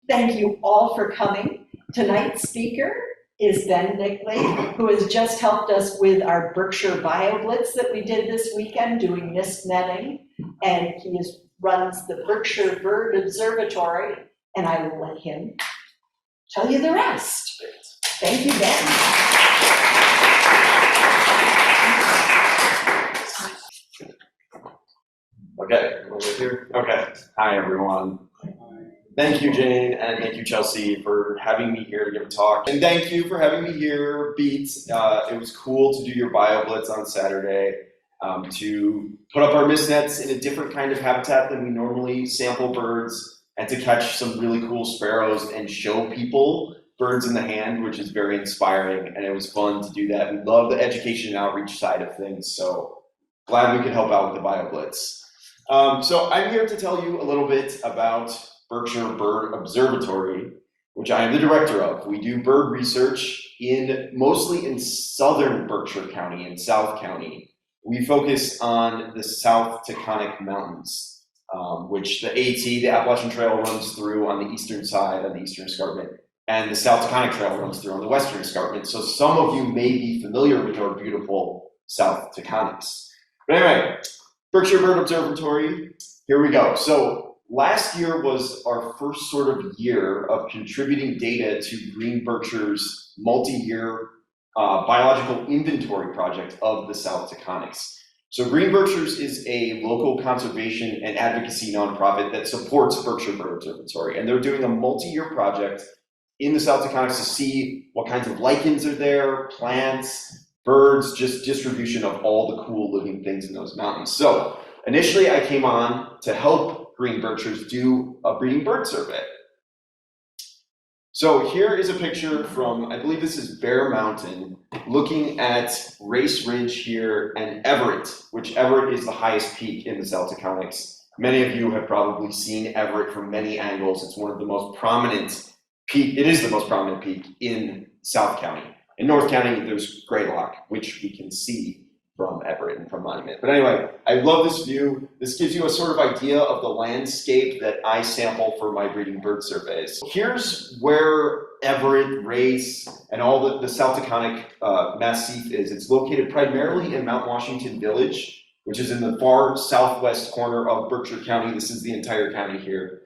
Thank you all for coming. Tonight's speaker is Ben Nickley, who has just helped us with our Berkshire Bio Blitz that we did this weekend doing mist netting. And he runs the Berkshire Bird Observatory, and I will let him tell you the rest. Thank you, Ben. Okay, over here. Okay. Hi, everyone. Thank you, Jane, and thank you, Chelsea, for having me here to give a talk. And thank you for having me here, Beats. It was cool to do your Bio Blitz on Saturday, to put up our mist nets in a different kind of habitat than we normally sample birds, and to catch some really cool sparrows and show people birds in the hand, which is very inspiring, and it was fun to do that. We love the education and outreach side of things, so glad we could help out with the Bio Blitz. So I'm here to tell you a little bit about Berkshire Bird Observatory, which I am the director of. We do bird research mostly in southern Berkshire County and South County. We focus on the South Taconic Mountains, which the AT, the Appalachian Trail, runs through on the eastern side of the Eastern Escarpment, and the South Taconic Trail runs through on the Western Escarpment. So some of you may be familiar with our beautiful South Taconics. But anyway, Berkshire Bird Observatory, here we go. So last year was our first sort of year of contributing data to Green Berkshire's multi-year biological inventory project of the South Taconics. So Green Berkshires is a local conservation and advocacy nonprofit that supports Berkshire Bird Observatory, and they're doing a multi-year project in the South Taconics to see what kinds of lichens are there, plants, birds, just distribution of all the cool living things in those mountains. So initially I came on to help Green Berkshires do a breeding bird survey. So here is a picture from, I believe this is Bear Mountain, looking at Race Ridge here and Everett, which Everett is the highest peak in the South Taconics. Many of you have probably seen Everett from many angles. It's one of the most prominent peak, it is the most prominent peak in South County. In North County, there's Greylock, which we can see from Everett and from Monument. But anyway, I love this view. This gives you a sort of idea of the landscape that I sample for my breeding bird surveys. Here's where Everett, Race, and all the South Taconic Massif is. It's located primarily in Mount Washington Village, which is in the far southwest corner of Berkshire County. This is the entire county here.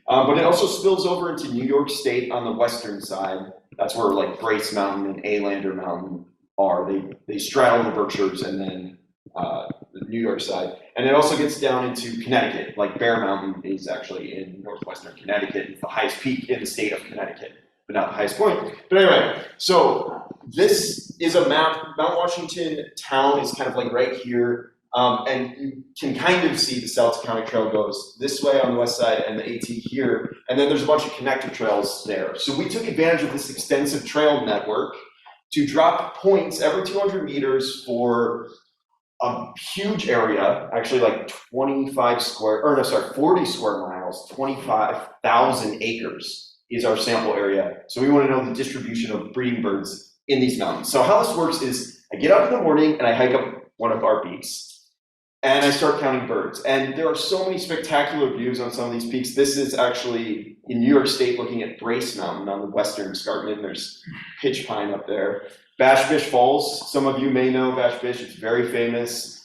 But it also spills over into New York State on the western side. That's where like Brace Mountain and Alander Mountain are. They straddle the Berkshires and then the New York side. And it also gets down into Connecticut, like Bear Mountain is actually in northwestern Connecticut. It's the highest peak in the state of Connecticut, but not the highest point. But anyway, so this is a map. Mount Washington town is kind of like right here. And you can kind of see the South Taconic Trail goes this way on the west side and the AT here, and then there's a bunch of connector trails there. So we took advantage of this extensive trail network to drop points every 200 meters for a huge area, actually like 40 square miles, 25,000 acres is our sample area. So we want to know the distribution of breeding birds in these mountains. So how this works is I get up in the morning and I hike up one of our peaks. And I start counting birds. And there are so many spectacular views on some of these peaks. This is actually in New York State looking at Brace Mountain on the western escarpment. There's pitch pine up there. Bash Bish Falls, some of you may know Bash Bish, it's very famous.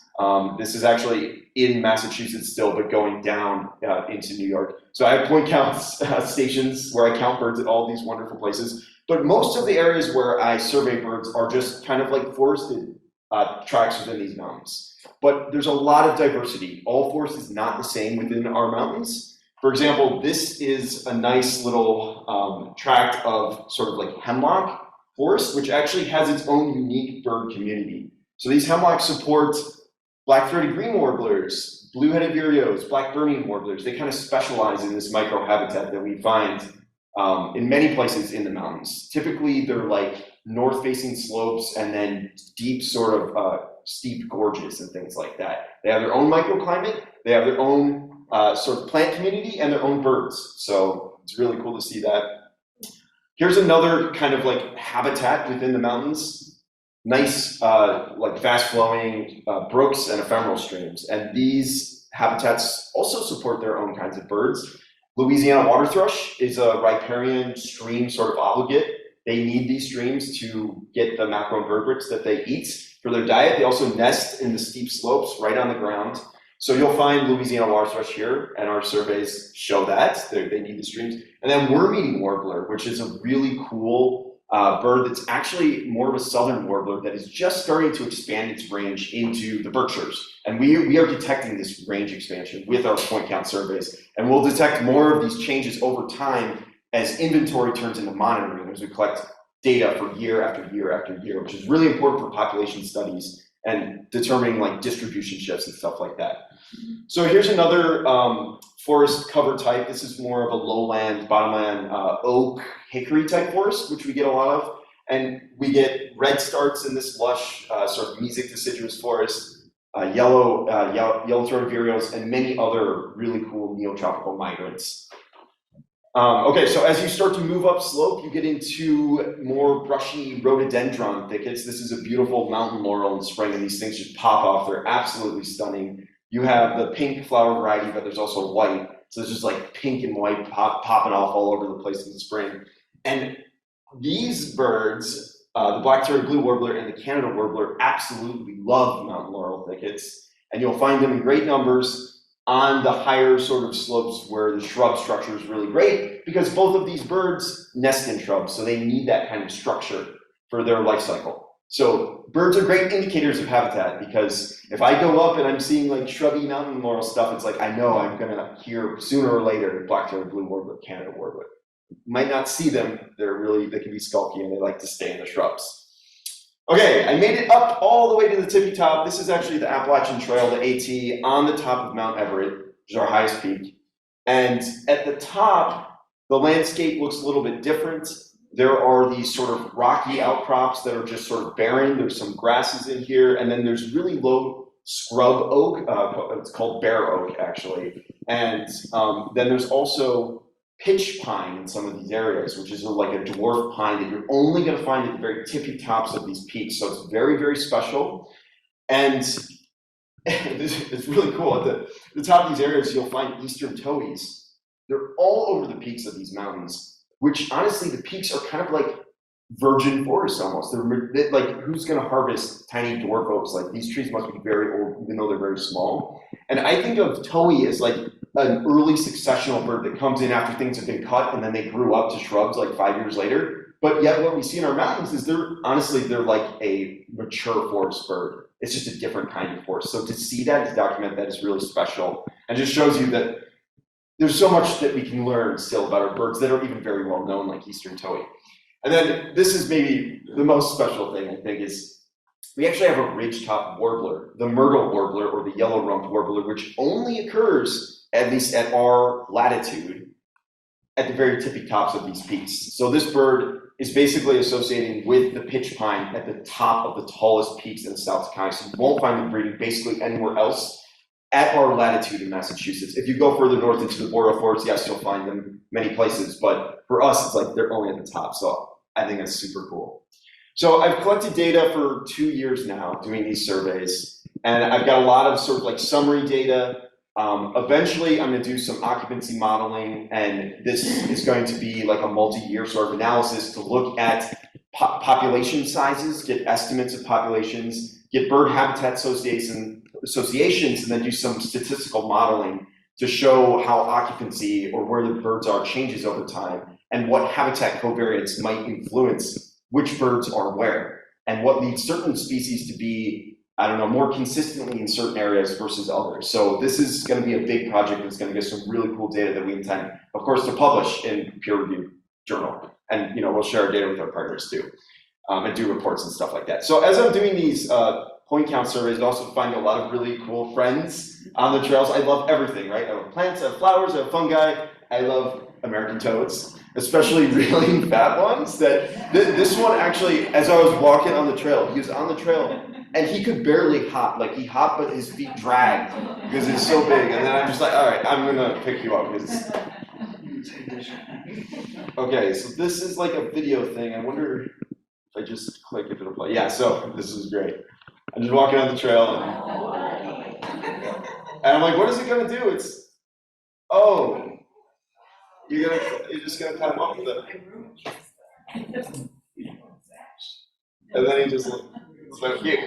This is actually in Massachusetts still, but going down into New York. So I have point count stations where I count birds at all these wonderful places. But most of the areas where I survey birds are just kind of like forested tracts within these mountains. But there's a lot of diversity. All forest is not the same within our mountains. For example, this is a nice little tract of sort of like hemlock forest, which actually has its own unique bird community. So these hemlocks support black-throated green warblers, blue-headed vireos, black burning warblers. They kind of specialize in this microhabitat that we find in many places in the mountains. Typically, they're like north-facing slopes and then deep sort of steep gorges and things like that. They have their own microclimate, they have their own sort of plant community and their own birds. So it's really cool to see that. Here's another kind of like habitat within the mountains. Nice, like fast-flowing brooks and ephemeral streams. And these habitats also support their own kinds of birds. Louisiana water thrush is a riparian stream sort of obligate. They need these streams to get the macroinvertebrates that they eat for their diet. They also nest in the steep slopes right on the ground. So you'll find Louisiana water thrush here, and our surveys show that. They need the streams. And then worm-eating warbler, which is a really cool bird that's actually more of a southern warbler that is just starting to expand its range into the Berkshires. And we are detecting this range expansion with our point count surveys. And we'll detect more of these changes over time as inventory turns into monitoring, as we collect data for year after year after year, which is really important for population studies and determining like distribution shifts and stuff like that. So here's another forest cover type. This is more of a lowland, bottomland oak, hickory type forest, which we get a lot of. And we get red starts in this lush sort of mesic deciduous forest, yellow-throated vireos, and many other really cool neotropical migrants. Okay, so as you start to move up slope, you get into more brushy rhododendron thickets. This is a beautiful mountain laurel in spring, and these things just pop off. They're absolutely stunning. You have the pink flower variety, but there's also white. So it's just like pink and white popping off all over the place in the spring. And these birds, the black-throated blue warbler and the Canada warbler, absolutely love mountain laurel thickets. And you'll find them in great numbers on the higher sort of slopes where the shrub structure is really great, because both of these birds nest in shrubs, so they need that kind of structure for their life cycle. So birds are great indicators of habitat, because if I go up and I'm seeing like shrubby mountain laurel stuff, it's like I know I'm gonna hear sooner or later black-throated blue warbler, Canada warbler. Might not see them, they can be skulky and they like to stay in the shrubs. Okay, I made it up all the way to the tippy top. This is actually the Appalachian Trail, the AT, on the top of Mount Everett, which is our highest peak. And at the top, the landscape looks a little bit different. There are these sort of rocky outcrops that are just sort of barren. There's some grasses in here, and then there's really low scrub oak. It's called bare oak, actually. And then there's also pitch pine in some of these areas, which is like a dwarf pine that you're only going to find at the very tippy tops of these peaks. So it's very, very special. And it's really cool. At the top of these areas, you'll find eastern towhees. They're all over the peaks of these mountains, which honestly, the peaks are kind of like virgin forests almost. They're like, who's going to harvest tiny dwarf oaks? Like, these trees must be very old, even though they're very small. And I think of towhee as like an early successional bird that comes in after things have been cut and then they grew up to shrubs like 5 years later. But yet what we see in our mountains is they're like a mature forest bird. It's just a different kind of forest. So to see that, to document that, is really special, and just shows you that there's so much that we can learn still about our birds that are even very well known, like eastern towhee. And then this is maybe the most special thing, I think, is we actually have a ridgetop warbler, the myrtle warbler or the yellow-rumped warbler, which only occurs, at least at our latitude, at the very tippy tops of these peaks. So this bird is basically associating with the pitch pine at the top of the tallest peaks in the South Dakota. So you won't find them breeding basically anywhere else at our latitude in Massachusetts. If you go further north into the boreal forest, yes, you'll find them many places, but for us, it's like they're only at the top. So I think that's super cool. So I've collected data for 2 years now doing these surveys, and I've got a lot of sort of like summary data. Eventually, I'm going to do some occupancy modeling, and this is going to be like a multi-year sort of analysis to look at population sizes, get estimates of populations, get bird habitat associations, and then do some statistical modeling to show how occupancy or where the birds are changes over time, and what habitat covariates might influence which birds are where, and what leads certain species to be, I don't know, more consistently in certain areas versus others. So this is going to be a big project that's going to get some really cool data that we intend, of course, to publish in peer-reviewed journal. And we'll share our data with our partners too, and do reports and stuff like that. So as I'm doing these point count surveys, I also find a lot of really cool friends on the trails. I love everything, right? I love plants, I have flowers, I have fungi. I love American toads, especially really fat ones. This one actually, as I was walking on the trail, he was on the trail, and he could barely hop. Like, he hopped, but his feet dragged because it's so big. And then I'm just like, all right, I'm gonna pick you up. Okay, so this is like a video thing. I wonder if I just click if it'll play. Yeah, so this is great. I'm just walking on the trail, and I'm like, what is it gonna do? Oh, You're just gonna tie him up with it. And then he just so cute.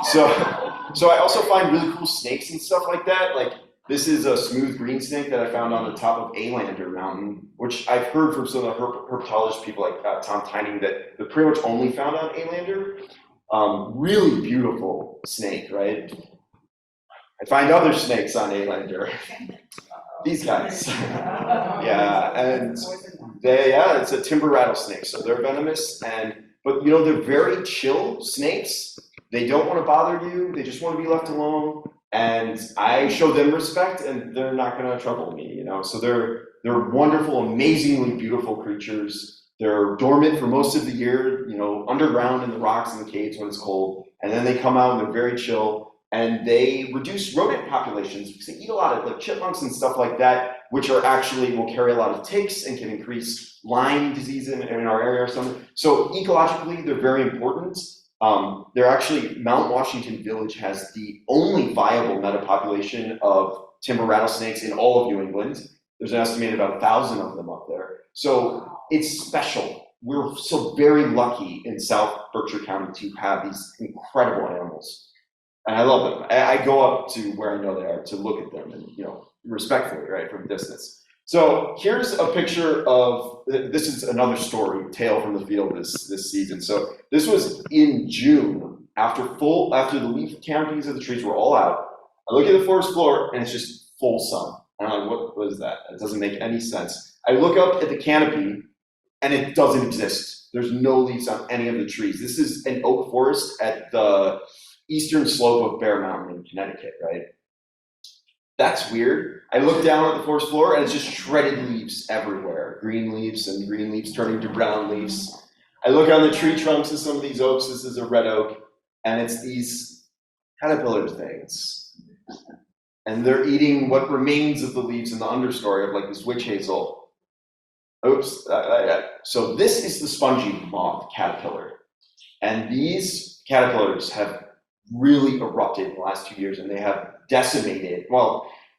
So I also find really cool snakes and stuff like that. Like this is a smooth green snake that I found on the top of Alander Mountain, which I've heard from some of the herpetologist people like Tom Tyning that they're pretty much only found on Alander. Really beautiful snake, right? I find other snakes on Alander. These guys. Yeah, and it's a timber rattlesnake, so they're venomous, but they're very chill snakes. They don't want to bother you, they just want to be left alone, and I show them respect, and they're not going to trouble me, So they're wonderful, amazingly beautiful creatures. They're dormant for most of the year, underground in the rocks and the caves when it's cold, and then they come out and they're very chill. And they reduce rodent populations because they eat a lot of like chipmunks and stuff like that, which are actually will carry a lot of ticks and can increase Lyme disease in our area or something. So ecologically, they're very important. They're actually, Mount Washington Village has the only viable metapopulation of timber rattlesnakes in all of New England. There's an estimated about 1,000 of them up there. So it's special. We're so very lucky in South Berkshire County to have these incredible animals. And I love them. I go up to where I know they are to look at them and, respectfully, right, from a distance. So here's a picture of, this is another story, tale from the field this season. So this was in June, after the leaf canopies of the trees were all out. I look at the forest floor and it's just full sun. And I'm like, what is that? It doesn't make any sense. I look up at the canopy and it doesn't exist. There's no leaves on any of the trees. This is an oak forest at the eastern slope of Bear Mountain in Connecticut, right? That's weird. I look down at the forest floor and it's just shredded leaves everywhere. Green leaves and green leaves turning to brown leaves. I look on the tree trunks of some of these oaks. This is a red oak, and it's these caterpillar things. And they're eating what remains of the leaves in the understory of like this witch hazel. Oops. So this is the spongy moth caterpillar. And these caterpillars have really erupted in the last 2 years, and they have decimated,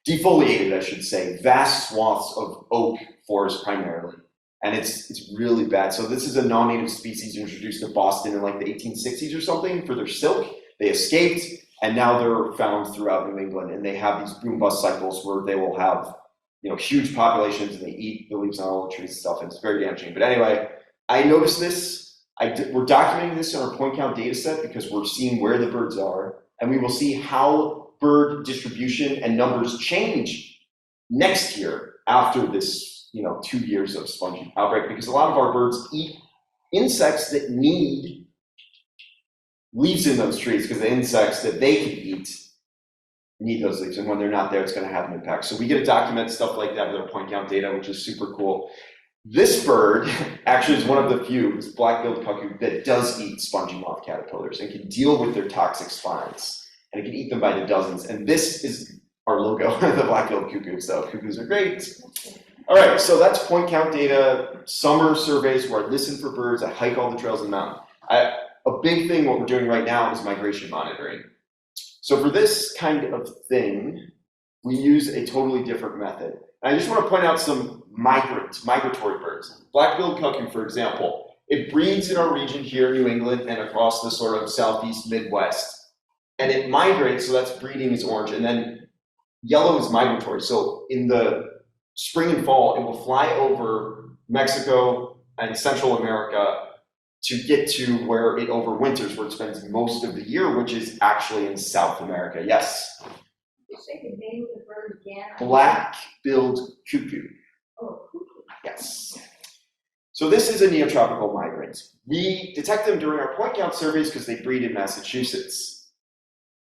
defoliated, I should say, vast swaths of oak forest primarily. And it's really bad. So this is a non-native species introduced to Boston in like the 1860s or something for their silk. They escaped, and now they're found throughout New England, and they have these boom bust cycles where they will have huge populations, and they eat the leaves on all the trees and stuff, and it's very damaging. But anyway, I noticed this. We're documenting this in our point count data set because we're seeing where the birds are, and we will see how bird distribution and numbers change next year after this 2 years of spongy outbreak, because a lot of our birds eat insects that need leaves in those trees because the insects that they can eat need those leaves, and when they're not there, it's going to have an impact. So we get to document stuff like that with our point count data, which is super cool. This bird actually is one of the few, this black-billed cuckoo, that does eat spongy moth caterpillars and can deal with their toxic spines, and it can eat them by the dozens. And this is our logo, the black-billed cuckoo. So cuckoos are great. All right, so that's point count data, summer surveys where I listen for birds, I hike all the trails in the mountain. A big thing, what we're doing right now is migration monitoring. So for this kind of thing, we use a totally different method. And I just want to point out some migratory birds. Black-billed cuckoo, for example, it breeds in our region here in New England and across the sort of southeast Midwest. And it migrates, so that's breeding is orange, and then yellow is migratory. So in the spring and fall, it will fly over Mexico and Central America to get to where it overwinters, where it spends most of the year, which is actually in South America. Yes? You say the name of the bird again? Black-billed cuckoo. Oh, cuckoo. Yes. So this is a neotropical migrant. We detect them during our point count surveys because they breed in Massachusetts.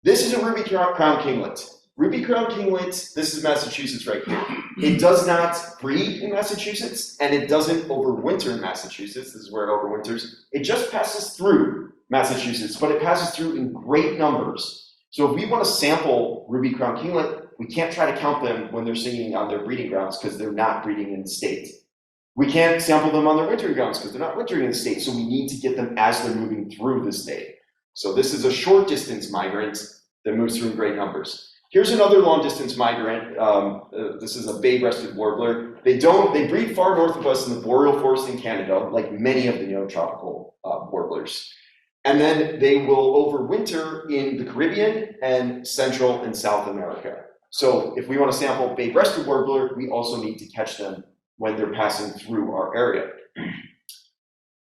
This is a ruby crown kinglet. Ruby crown kinglet, this is Massachusetts right here. It does not breed in Massachusetts, and it doesn't overwinter in Massachusetts. This is where it overwinters. It just passes through Massachusetts, but it passes through in great numbers. So if we want to sample ruby crown kinglet, we can't try to count them when they're singing on their breeding grounds because they're not breeding in the state. We can't sample them on their wintering grounds because they're not wintering in the state, so we need to get them as they're moving through the state. So this is a short distance migrant that moves through in great numbers. Here's another long-distance migrant. This is a bay-breasted warbler. They breed far north of us in the boreal forest in Canada, like many of the neotropical warblers. And then they will overwinter in the Caribbean and Central and South America. So if we want to sample bay-breasted warbler, we also need to catch them when they're passing through our area.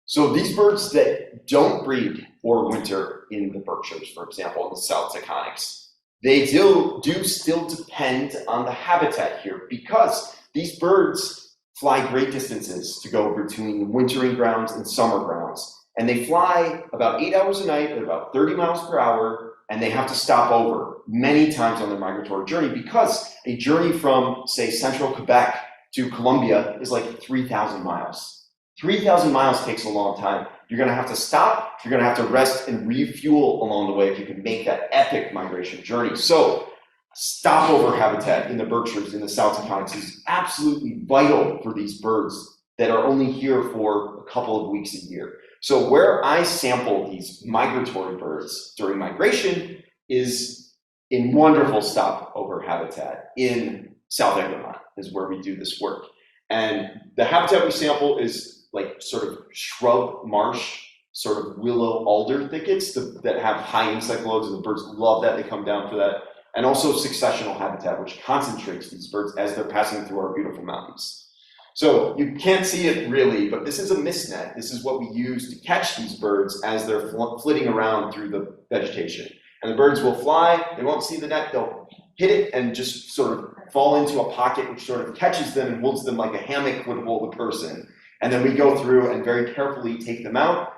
So these birds that don't breed or winter in the Berkshires, for example, in the South Taconics, they do still depend on the habitat here because these birds fly great distances to go between wintering grounds and summer grounds. And they fly about 8 hours a night at about 30 miles per hour, and they have to stop over many times on their migratory journey because a journey from, say, central Quebec to Colombia is like 3,000 miles. 3,000 miles takes a long time. You're gonna have to stop, you're gonna have to rest and refuel along the way if you can make that epic migration journey. So stopover habitat in the Berkshires, in the South Taconics, is absolutely vital for these birds that are only here for a couple of weeks a year. So where I sample these migratory birds during migration is in wonderful stopover habitat in South Egremont is where we do this work. And the habitat we sample is like sort of shrub marsh, sort of willow alder thickets that have high insect loads, and the birds love that, they come down for that. And also successional habitat, which concentrates these birds as they're passing through our beautiful mountains. So you can't see it really, but this is a mist net. This is what we use to catch these birds as they're flitting around through the vegetation. And the birds will fly, they won't see the net, they'll hit it and just sort of fall into a pocket which sort of catches them and holds them like a hammock would hold a person. And then we go through and very carefully take them out,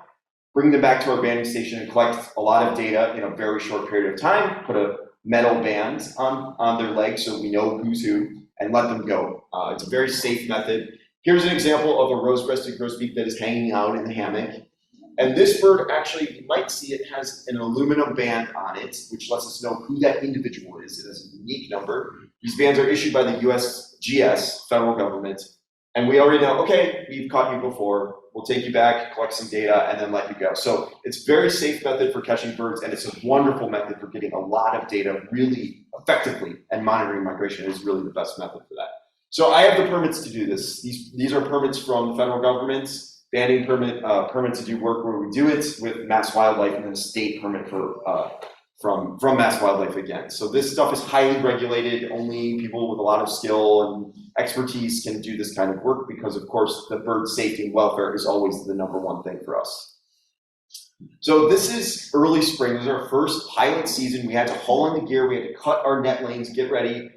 bring them back to our banding station and collect a lot of data in a very short period of time, put a metal band on their legs so we know who's who, and let them go. It's a very safe method. Here's an example of a rose-breasted grosbeak that is hanging out in the hammock. And this bird, actually, you might see it has an aluminum band on it, which lets us know who that individual is. It has a unique number. These bands are issued by the USGS, federal government. And we already know, okay, we've caught you before, we'll take you back, collect some data, and then let you go. So it's a very safe method for catching birds, and it's a wonderful method for getting a lot of data really effectively, and monitoring migration is really the best method for that. So I have the permits to do this. These are permits from the federal government, banding permit to do work where we do it with Mass Wildlife, and then a state permit for from Mass Wildlife again. So this stuff is highly regulated. Only people with a lot of skill and expertise can do this kind of work because, of course, the bird safety and welfare is always the #1 thing for us. So this is early spring. This is our first pilot season. We had to haul in the gear. We had to cut our net lanes, get ready.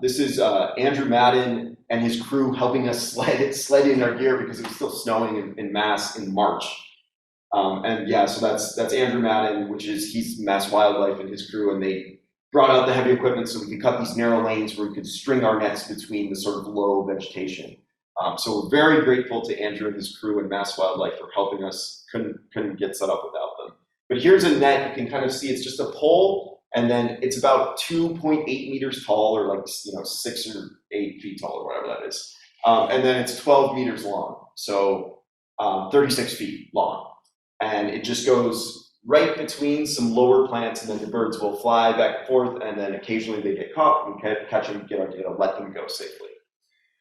This is Andrew Madden and his crew helping us sled in our gear because it was still snowing in Mass in March. And yeah, so that's Andrew Madden, he's Mass Wildlife and his crew, and they brought out the heavy equipment so we could cut these narrow lanes where we could string our nets between the sort of low vegetation. So we're very grateful to Andrew and his crew and Mass Wildlife for helping us. Couldn't get set up without them. But here's a net. You can kind of see it's just a pole, and then it's about 2.8 meters tall, or like 6 or 8 feet tall, or whatever that is. And then it's 12 meters long, so 36 feet long. And it just goes right between some lower plants, and then the birds will fly back and forth, and then occasionally they get caught. We catch them, get our data, let them go safely.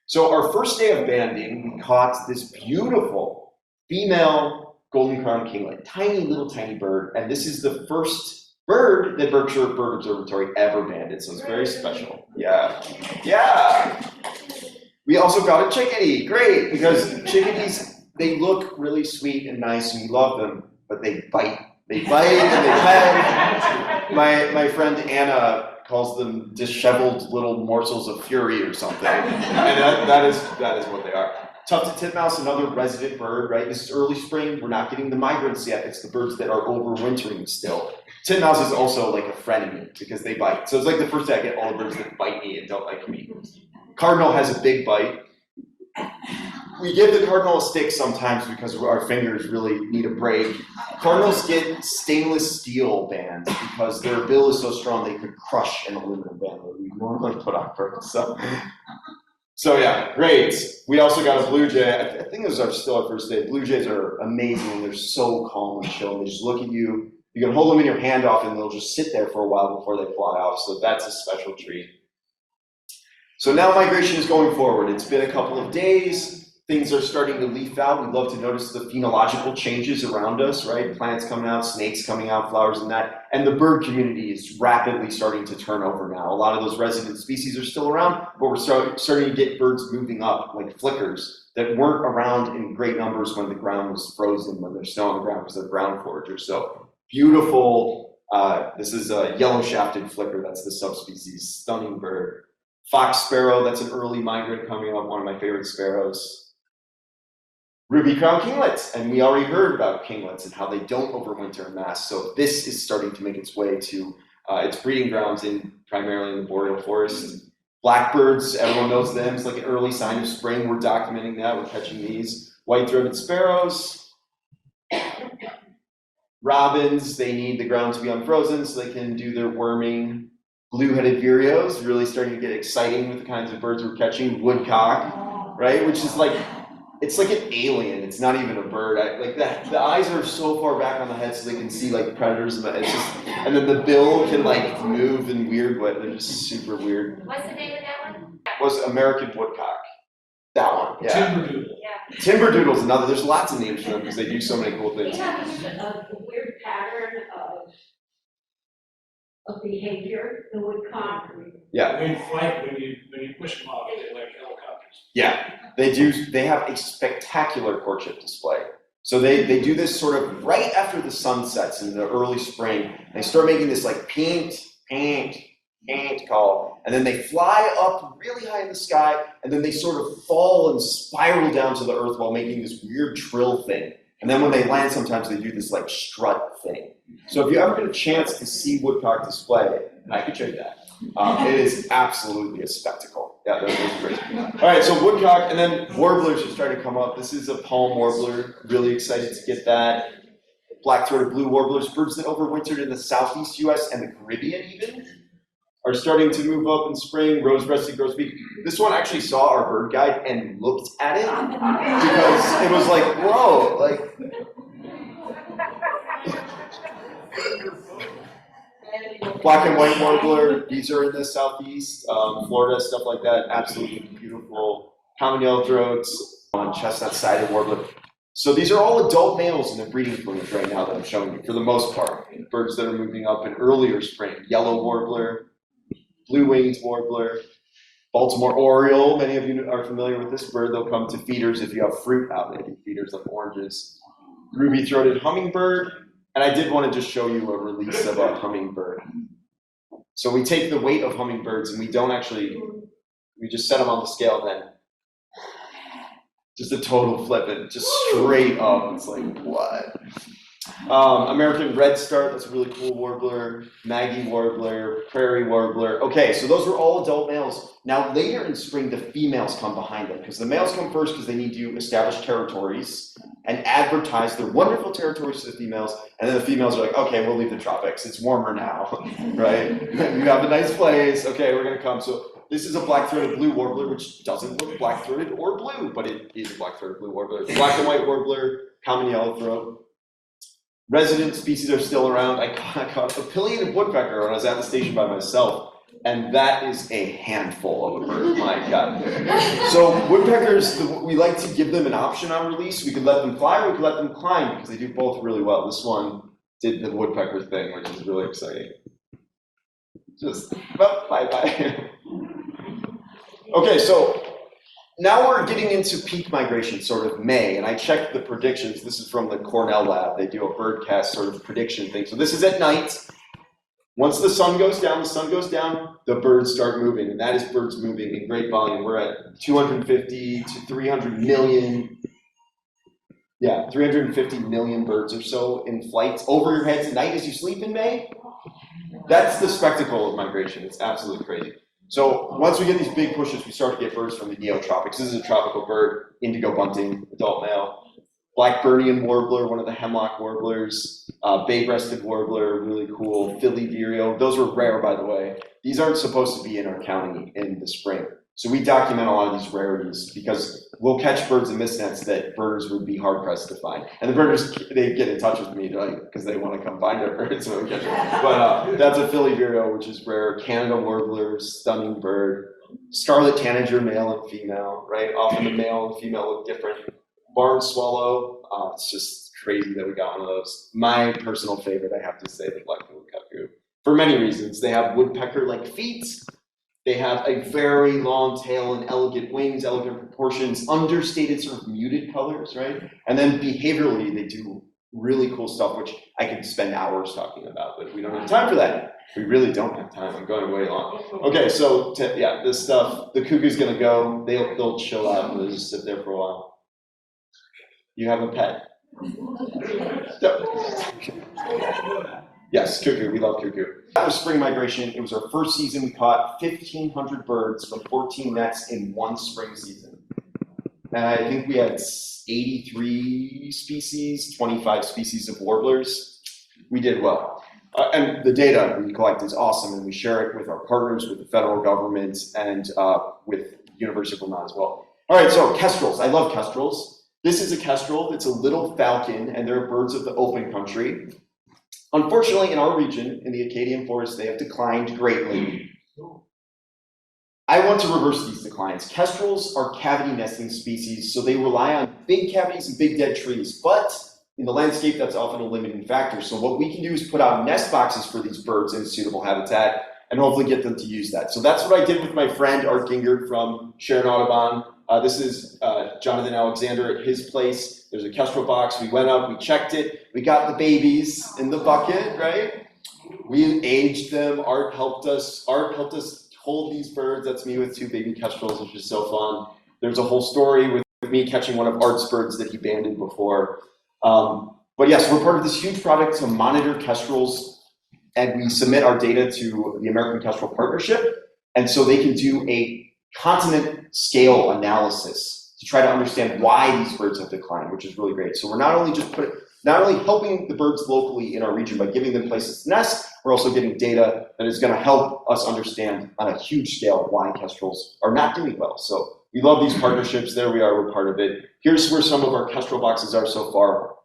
So our first day of banding, we caught this beautiful female golden crowned kinglet, tiny bird, and this is the first bird that Berkshire Bird Observatory ever banded, so it's very special. Yeah. We also got a chickadee, great, because chickadees, they look really sweet and nice, and we love them, but they bite. They bite and they peck. My friend Anna calls them disheveled little morsels of fury or something, and that is what they are. Tufted titmouse, another resident bird, right? This is early spring. We're not getting the migrants yet. It's the birds that are overwintering still. Titmouse is also like a frenemy because they bite. So it's like the first day I get all the birds that bite me and don't like me. Cardinal has a big bite. We give the cardinal a stick sometimes because our fingers really need a break. Cardinals get stainless steel bands because their bill is so strong they could crush an aluminum band that we normally put on purpose. So yeah, great. We also got a blue jay. I think this is still our first day. Blue jays are amazing. They're so calm and chill. They just look at you. You can hold them in your hand off and they'll just sit there for a while before they fly off. So that's a special treat. So now migration is going forward. It's been a couple of days. Things are starting to leaf out. We'd love to notice the phenological changes around us, right? Plants coming out, snakes coming out, flowers and that. And the bird community is rapidly starting to turn over now. A lot of those resident species are still around, but we're starting to get birds moving up, like flickers, that weren't around in great numbers when the ground was frozen, when there's snow on the ground because they're ground foragers. So beautiful, this is a yellow-shafted flicker, that's the subspecies, stunning bird. Fox sparrow, that's an early migrant coming up, one of my favorite sparrows. Ruby crowned kinglets, and we already heard about kinglets and how they don't overwinter en masse. So this is starting to make its way to its breeding grounds primarily in the boreal forest. Blackbirds, everyone knows them. It's like an early sign of spring. We're documenting that. We're catching these. White-throated sparrows. Robins, they need the ground to be unfrozen so they can do their worming. Blue-headed vireos, really starting to get exciting with the kinds of birds we're catching. Woodcock, right, which is like, it's like an alien. It's not even a bird. Like that. The eyes are so far back on the head so they can see like predators. It's just, and then the bill can like move in weird ways. They're just super weird. What's the name of that one? Was American woodcock. That one, yeah. Timberdoodle. Yeah. Timberdoodle's another. There's lots of names for them because they do so many cool They things. have a weird pattern of behavior, the woodcock. Yeah. In flight, when you push them off, they're like helicopters. Yeah, they do. They have a spectacular courtship display. So they do this sort of right after the sun sets in the early spring. They start making this like pink call, and then they fly up really high in the sky, and then they sort of fall and spiral down to the earth while making this weird trill thing. And then when they land, sometimes they do this like strut thing. So if you ever get a chance to see woodcock display, I could show you that. It is absolutely a spectacle. Yeah, that's great. All right, so woodcock, and then warblers are starting to come up. This is a palm warbler. Really excited to get that. Black-throated blue warblers, birds that overwintered in the southeast U.S. and the Caribbean even, are starting to move up in spring. Rose-breasted grosbeak. This one actually saw our bird guide and looked at it because it was like, whoa, like. Black and white warbler, these are in the southeast, Florida, stuff like that, absolutely beautiful. Common yellow throats, chestnut-sided warbler. So these are all adult males in the breeding plumage right now that I'm showing you, for the most part. Birds that are moving up in earlier spring. Yellow warbler, blue-winged warbler, Baltimore oriole, many of you are familiar with this bird. They'll come to feeders if you have fruit out, maybe feeders like oranges. Ruby-throated hummingbird. And I did want to just show you a release of a hummingbird. So we take the weight of hummingbirds and we don't actually, we just set them on the scale and then just a total flip it, just straight up. It's like, what? American redstart, that's a really cool warbler. Maggie warbler, prairie warbler. Okay, so those are all adult males. Now later in spring, the females come behind them because the males come first because they need to establish territories and advertise their wonderful territories to the females. And then the females are like, okay, we'll leave the tropics. It's warmer now, right? You have a nice place. Okay, we're gonna come. So this is a black-throated blue warbler, which doesn't look black-throated or blue, but it is a black-throated blue warbler. Black and white warbler, common yellow throat. Resident species are still around. I caught a pileated woodpecker when I was at the station by myself, and that is a handful of a bird, my God. So woodpeckers, we like to give them an option on release. We could let them fly or we could let them climb because they do both really well. This one did the woodpecker thing, which is really exciting. Just, well, bye-bye. Okay, so now we're getting into peak migration, sort of May, and I checked the predictions. This is from the Cornell lab. They do a birdcast sort of prediction thing. So this is at night. Once the sun goes down, the birds start moving, and that is birds moving in great volume. We're at 250 to 300 million, 350 million birds or so in flight over your head tonight as you sleep in May. That's the spectacle of migration. It's absolutely crazy. So once we get these big pushes, we start to get birds from the neotropics. This is a tropical bird, indigo bunting, adult male. Blackburnian warbler, one of the hemlock warblers. Bay-breasted warbler, really cool. Philly vireo. Those are rare, by the way. These aren't supposed to be in our county in the spring. So we document a lot of these rarities because we'll catch birds in mist nets that birders would be hard pressed to find. And the birders, they get in touch with me because they want to come find our birds when we catch them. But that's a Philly vireo, which is rare. Canada warbler, stunning bird. Scarlet tanager, male and female, right? Often the male and female look different. Barn swallow, it's just crazy that we got one of those. My personal favorite, I have to say, the black-billed cuckoo. For many reasons. They have woodpecker-like feet. They have a very long tail and elegant wings, elegant proportions, understated sort of muted colors, right? And then behaviorally, they do really cool stuff, which I could spend hours talking about, but we don't have time for that. We really don't have time. I'm going way long. Okay, so yeah, this stuff, the cuckoo's gonna go. They'll chill out and they'll just sit there for a while. You have a pet? Yes, cuckoo, we love cuckoo. That was spring migration. It was our first season. We caught 1,500 birds from 14 nets in one spring season. And I think we had 83 species, 25 species of warblers. We did well. And the data we collect is awesome, and we share it with our partners, with the federal government, and with the University of Vermont as well. All right, so kestrels. I love kestrels. This is a kestrel. It's a little falcon, and they're birds of the open country. Unfortunately, in our region, in the Acadian forest, they have declined greatly. I want to reverse these declines. Kestrels are cavity nesting species, so they rely on big cavities and big dead trees. But in the landscape, that's often a limiting factor. So what we can do is put out nest boxes for these birds in suitable habitat and hopefully get them to use that. So that's what I did with my friend Art Gingert from Sharon Audubon. This is Jonathan Alexander at his place. There's a kestrel box. We went up, we checked it. We got the babies in the bucket, right? We aged them. Art helped us hold these birds. That's me with 2 baby kestrels, which is so fun. There's a whole story with me catching one of Art's birds that he abandoned before. But yes, we're part of this huge project to monitor kestrels, and we submit our data to the American Kestrel Partnership. And so they can do a continent scale analysis to try to understand why these birds have declined, which is really great. So we're not only helping the birds locally in our region by giving them places to nest, we're also getting data that is going to help us understand on a huge scale why kestrels are not doing well. So we love these partnerships. There we are, we're part of it. Here's where some of our kestrel boxes are so far.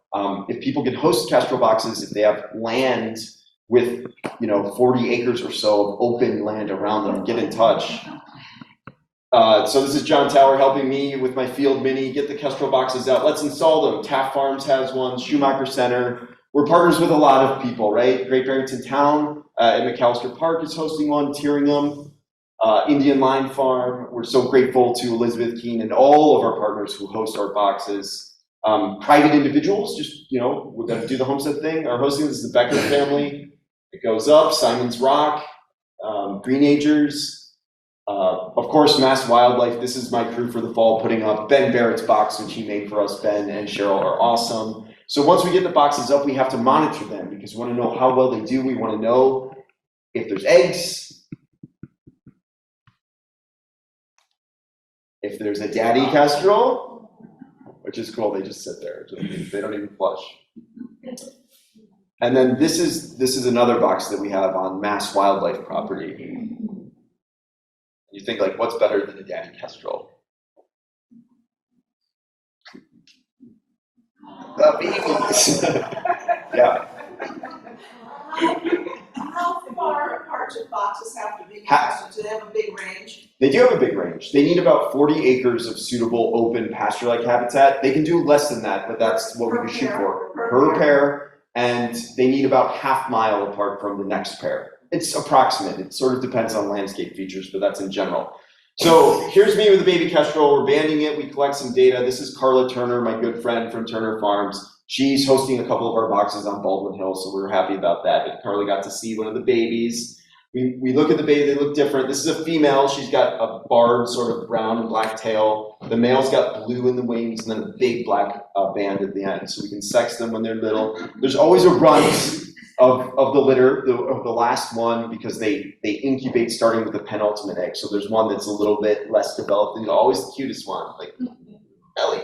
If people can host kestrel boxes, if they have land with 40 acres or so of open land around them, get in touch. So this is John Tower helping me with my field mini, get the kestrel boxes out. Let's install them. Taft Farms has one, Schumacher Center. We're partners with a lot of people, right? Great Barrington Town at McAllister Park is hosting one, Tyringham, Indian Line Farm. We're so grateful to Elizabeth Keene and all of our partners who host our boxes. Private individuals, just, that do the homestead thing, are hosting. This is the Becker family. It goes up, Simon's Rock, Greenagers. Of course, Mass Wildlife. This is my crew for the fall, putting up Ben Barrett's box, which he made for us. Ben and Cheryl are awesome. So once we get the boxes up, we have to monitor them because we want to know how well they do. We want to know if there's eggs, if there's a daddy kestrel, which is cool. They just sit there. They don't even flush. And then this is another box that we have on Mass Wildlife property. You think, like, what's better than a daddy kestrel? The babies. Yeah. How far apart do boxes have to be? Do they have a big range? They do have a big range. They need about 40 acres of suitable open pasture-like habitat. They can do less than that, but that's what we can shoot for. Per pair, and they need about half mile apart from the next pair. It's approximate. It sort of depends on landscape features, but that's in general. So here's me with a baby kestrel. We're banding it. We collect some data. This is Carla Turner, my good friend from Turner Farms. She's hosting a couple of our boxes on Baldwin Hill, so we were happy about that. But Carla got to see one of the babies. We look at the baby. They look different. This is a female. She's got a barred sort of brown and black tail. The male's got blue in the wings and then a big black band at the end. So we can sex them when they're little. There's always a runt of the litter, of the last one, because they incubate starting with the penultimate egg. So there's one that's a little bit less developed, and always the cutest one, like Ellie.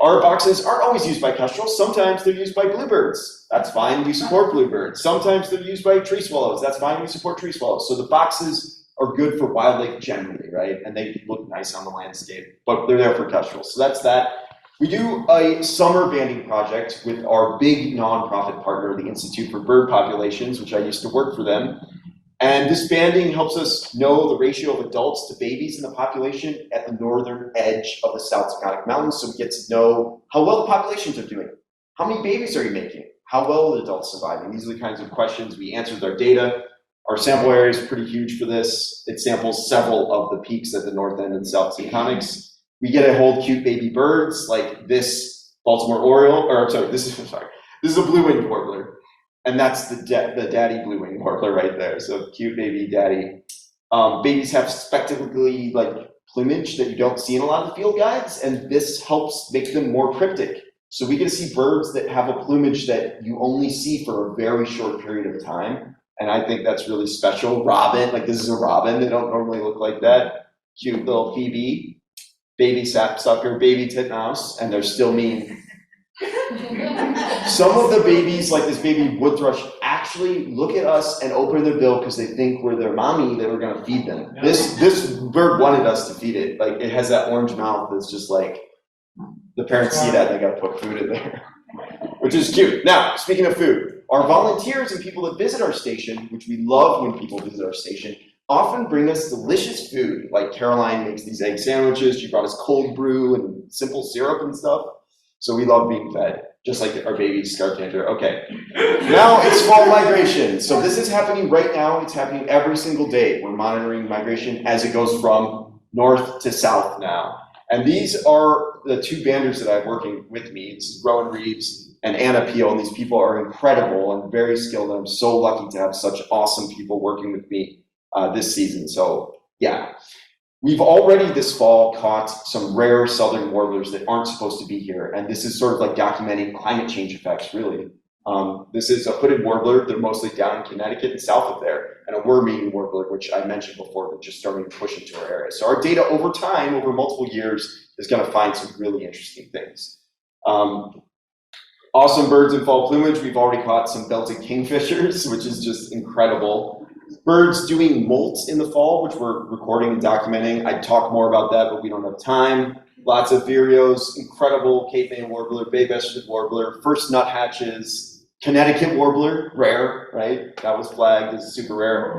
Our boxes aren't always used by kestrels. Sometimes they're used by bluebirds. That's fine, we support bluebirds. Sometimes they're used by tree swallows. That's fine, we support tree swallows. So the boxes are good for wildlife generally, right? And they look nice on the landscape, but they're there for kestrels. So that's that. We do a summer banding project with our big nonprofit partner, the Institute for Bird Populations, which I used to work for them. And this banding helps us know the ratio of adults to babies in the population at the northern edge of the South Taconic Mountains, so we get to know how well the populations are doing. How many babies are you making? How well are the adults surviving? These are the kinds of questions we answer with our data. Our sample area is pretty huge for this. It samples several of the peaks at the north end and South Taconics. We get to hold cute baby birds like this Baltimore Oriole, this is a blue-winged warbler. And that's the daddy blue-winged warbler right there. So cute baby daddy. Babies have spectacularly like plumage that you don't see in a lot of the field guides, and this helps make them more cryptic. So we get to see birds that have a plumage that you only see for a very short period of time. And I think that's really special. Robin, like this is a robin. They don't normally look like that. Cute little Phoebe, baby sapsucker, baby titmouse, and they're still mean. Some of the babies, like this baby wood thrush, actually look at us and open their bill because they think we're their mommy that we're gonna feed them. This bird wanted us to feed it. Like it has that orange mouth that's just like, the parents see that and they gotta put food in there, which is cute. Now, speaking of food, our volunteers and people that visit our station, which we love when people visit our station, often bring us delicious food. Like Caroline makes these egg sandwiches. She brought us cold brew and simple syrup and stuff. So we love being fed, just like our baby Scartander. Okay, now it's fall migration. So this is happening right now. It's happening every single day. We're monitoring migration as it goes from north to south now. And these are the two banders that I have working with me. This is Rowan Reeves and Anna Peel, and these people are incredible and very skilled. And I'm so lucky to have such awesome people working with me this season. So yeah. We've already this fall caught some rare southern warblers that aren't supposed to be here, and this is sort of like documenting climate change effects, really. This is a hooded warbler. They're mostly down in Connecticut and south of there, and a worm-eating warbler, which I mentioned before, that just starting to push into our area. So our data over time, over multiple years, is going to find some really interesting things. Awesome birds in fall plumage. We've already caught some belted kingfishers, which is just incredible. Birds doing molts in the fall, which we're recording and documenting. I'd talk more about that, but we don't have time. Lots of vireos, incredible Cape May warbler, bay-breasted warbler, first nuthatches, Connecticut warbler, rare, right? That was flagged as super rare.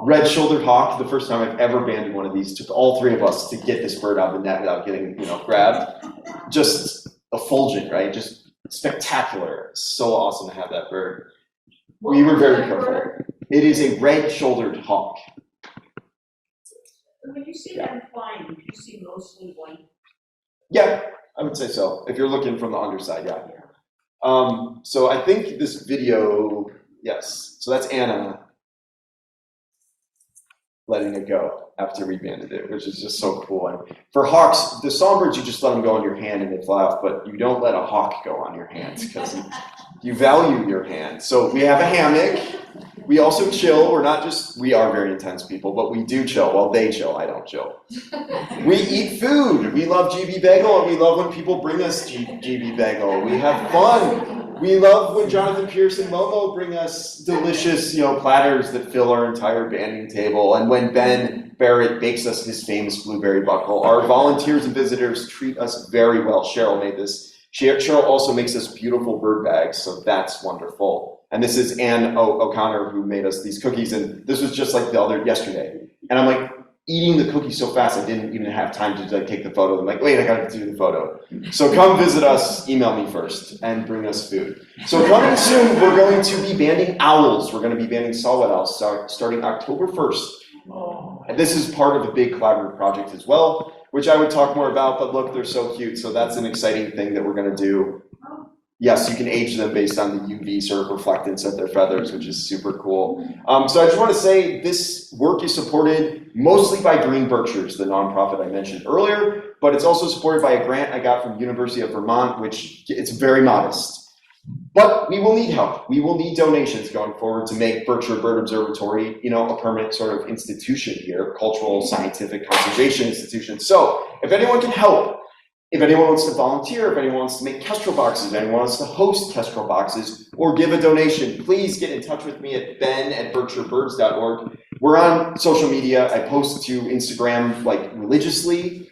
Red-shouldered hawk, the first time I've ever banded one of these. Took all three of us to get this bird out of the net without getting, grabbed. Just effulgent, right? Just spectacular. So awesome to have that bird. We were very careful. It is a red-shouldered hawk. When you see them flying, do you see mostly white? Yeah, I would say so. If you're looking from the underside, yeah. So I think this video, yes. So that's Anna letting it go after we banded it, which is just so cool. And for hawks, the songbirds, you just let them go on your hand and they fly off, but you don't let a hawk go on your hand because you value your hand. So we have a hammock. We also chill. We are very intense people, but we do chill. Well, they chill. I don't chill. We eat food. We love GB Bagel, and we love when people bring us GB Bagel. We have fun. We love when Jonathan Pierce and Momo bring us delicious, platters that fill our entire banding table. And when Ben Barrett bakes us his famous blueberry buckle, our volunteers and visitors treat us very well. Cheryl made this. Cheryl also makes us beautiful bird bags, so that's wonderful. And this is Ann O'Connor who made us these cookies, and this was just like yesterday. And I'm like eating the cookies so fast I didn't even have time to take the photo. I'm like, wait, I gotta do the photo. So come visit us, email me first, and bring us food. So coming soon, we're going to be banding owls. We're gonna be banding saw-whet owls starting October 1st. And this is part of a big collaborative project as well, which I would talk more about, but look, they're so cute. So that's an exciting thing that we're gonna do. Yes, you can age them based on the UV sort of reflectance of their feathers, which is super cool. So I just want to say this work is supported mostly by Green Berkshires, the nonprofit I mentioned earlier, but it's also supported by a grant I got from University of Vermont, which it's very modest. But we will need help. We will need donations going forward to make Berkshire Bird Observatory, a permanent sort of institution here, cultural, scientific, conservation institution. So if anyone can help, if anyone wants to volunteer, if anyone wants to make kestrel boxes, if anyone wants to host kestrel boxes, or give a donation, please get in touch with me at ben@berkshirebirds.org. we're on social media. I post to Instagram like religiously.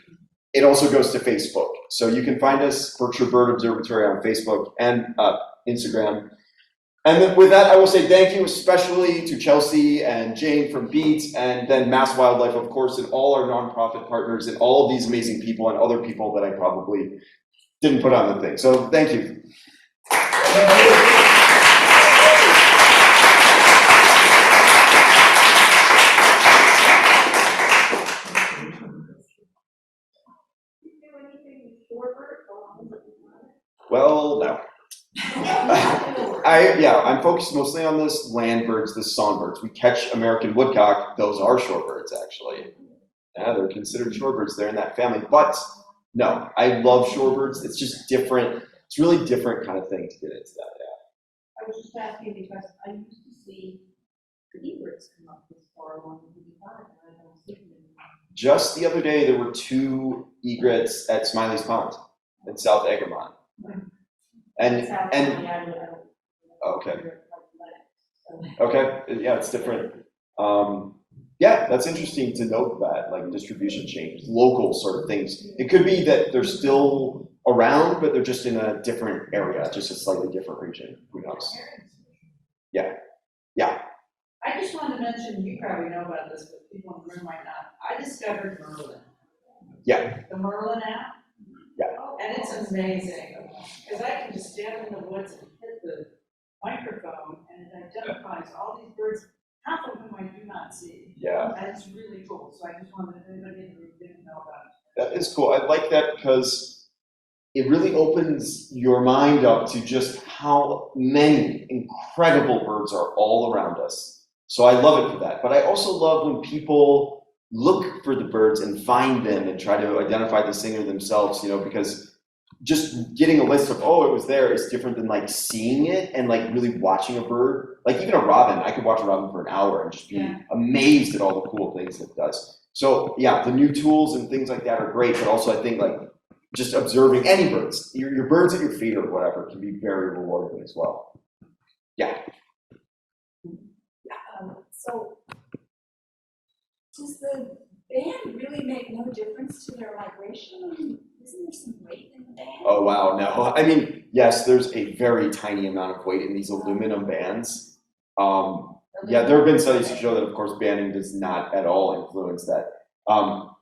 It also goes to Facebook. So you can find us, Berkshire Bird Observatory, on Facebook and Instagram. And then with that, I will say thank you especially to Chelsea and Jane from Beats, and then Mass Wildlife, of course, and all our nonprofit partners and all of these amazing people and other people that I probably didn't put on the thing. So thank you. Well, no. I'm focused mostly on this land birds, the songbirds. We catch American woodcock. Those are shorebirds, actually. Yeah, they're considered shorebirds. They're in that family. But no, I love shorebirds. It's just different. It's really different kind of thing to get into that. Yeah. I was just asking because I used to see the egrets come up this far along the 55, and I don't see them anymore. Just the other day, there were 2 egrets at Smiley's Pond in South Egremont. Okay, yeah, it's different. Yeah, that's interesting to note that, like distribution changes, local sort of things. It could be that they're still around, but they're just in a different area, just a slightly different region. Who knows? Yeah. I just wanted to mention, you probably know about this, but people in the room might not. I discovered Merlin. Yeah. The Merlin app. Yeah. And it's amazing, because I can just stand in the woods and hit the microphone, and it identifies all these birds, half of whom I do not see. Yeah. And it's really cool, so I just wanted anybody in the room didn't know about it. That is cool. I like that because it really opens your mind up to just how many incredible birds are all around us. So I love it for that. But I also love when people look for the birds and find them and try to identify the singer themselves, because just getting a list of, oh, it was there is different than like seeing it and like really watching a bird. Like even a robin, I could watch a robin for an hour and just be amazed at all the cool things it does. So yeah, the new tools and things like that are great, but also I think like just observing any birds, your birds at your feet or whatever can be very rewarding as well. Yeah. So does the band really make no difference to their migration? Isn't there some weight in the band? Oh wow, no. I mean, yes, there's a very tiny amount of weight in these aluminum bands. Yeah, there have been studies to show that, of course, banding does not at all influence that.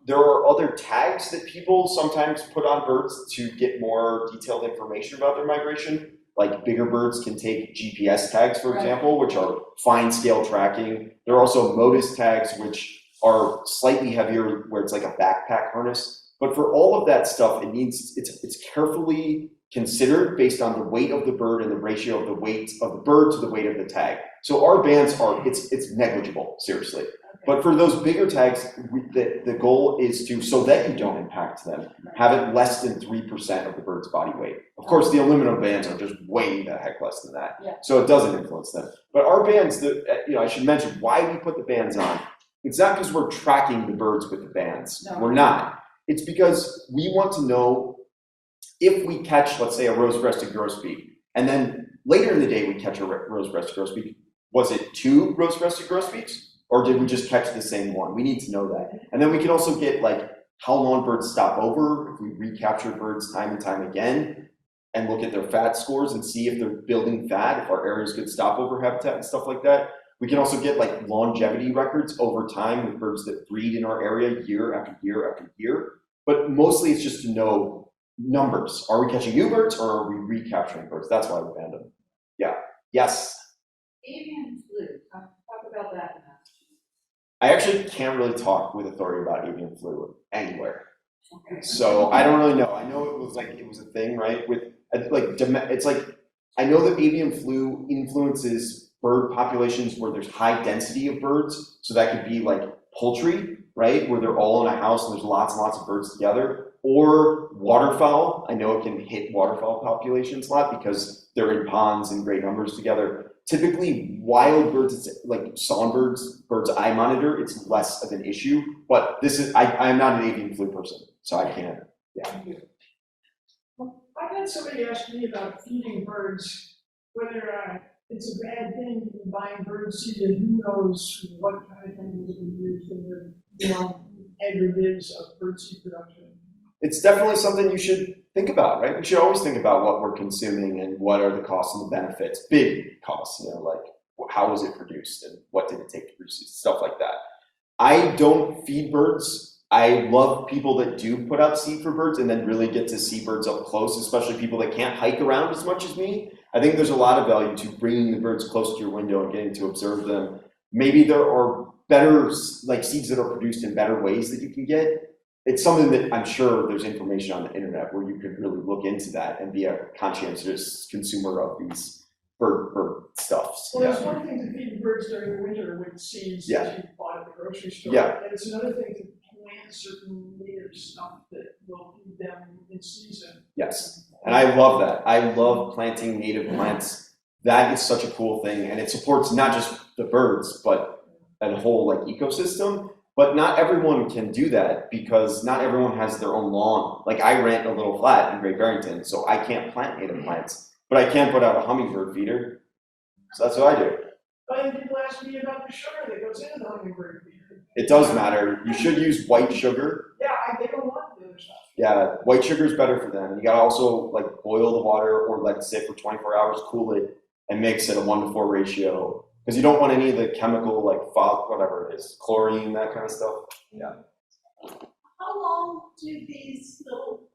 There are other tags that people sometimes put on birds to get more detailed information about their migration. Like bigger birds can take GPS tags, for example, which are fine scale tracking. There are also MODIS tags, which are slightly heavier, where it's like a backpack harness. But for all of that stuff, it's carefully considered based on the weight of the bird and the ratio of the weight of the bird to the weight of the tag. So our bands it's negligible, seriously. But for those bigger tags, the goal is to, so that you don't impact them, have it less than 3% of the bird's body weight. Of course, the aluminum bands are just way the heck less than that. Yeah. So it doesn't influence them. But our bands, I should mention why we put the bands on. It's not because we're tracking the birds with the bands. No. We're not. It's because we want to know if we catch, let's say, a rose-breasted grosbeak, and then later in the day we catch a rose-breasted grosbeak, was it 2 rose-breasted grosbeaks? Or did we just catch the same one? We need to know that. And then we can also get like how long birds stop over, if we recapture birds time and time again, and look at their fat scores and see if they're building fat, if our area is good stopover habitat and stuff like that. We can also get like longevity records over time with birds that breed in our area year after year after year. But mostly it's just to know numbers. Are we catching new birds or are we recapturing birds? That's why we banned them. Yeah. Yes. Avian flu. Talk about that now. I actually can't really talk with authority about avian flu anywhere. So I don't really know. I know it was a thing, right? With it's like, I know that avian flu influences bird populations where there's high density of birds. So that could be like poultry, right? Where they're all in a house and there's lots and lots of birds together. Or waterfowl. I know it can hit waterfowl populations a lot because they're in ponds in great numbers together. Typically, wild birds, it's like songbirds, birds I monitor, it's less of an issue. But I'm not an avian flu person, so I can't. Yeah. Well, I've had somebody ask me about feeding birds, whether it's a bad thing to be buying bird seed and who knows what kind of thing is being used in the, aggregates of bird seed production. It's definitely something you should think about, right? We should always think about what we're consuming and what are the costs and the benefits, big costs, like how was it produced and what did it take to produce it, stuff like that. I don't feed birds. I love people that do put out seed for birds and then really get to see birds up close, especially people that can't hike around as much as me. I think there's a lot of value to bringing the birds close to your window and getting to observe them. Maybe there are better, like seeds that are produced in better ways that you can get. It's something that I'm sure there's information on the internet where you could really look into that and be a conscientious consumer of these bird stuffs. Well, it's one thing to feed birds during the winter with seeds that you bought at the grocery store. Yeah. And it's another thing to plant certain native stuff that will feed them in season. Yes, and I love that. I love planting native plants. That is such a cool thing, and it supports not just the birds, but a whole like ecosystem. But not everyone can do that because not everyone has their own lawn. Like I rent a little flat in Great Barrington, so I can't plant native plants, but I can put out a hummingbird feeder. So that's what I do. But people ask me about the sugar that goes into the hummingbird feeder. It does matter. You should use white sugar. Yeah, they don't want the other stuff. Yeah, white sugar is better for them. You gotta also like boil the water or let it sit for 24 hours, cool it, and mix it a 1-to-4 ratio. Because you don't want any of the chemical, like whatever it is, chlorine, that kind of stuff. Yeah. How long do these little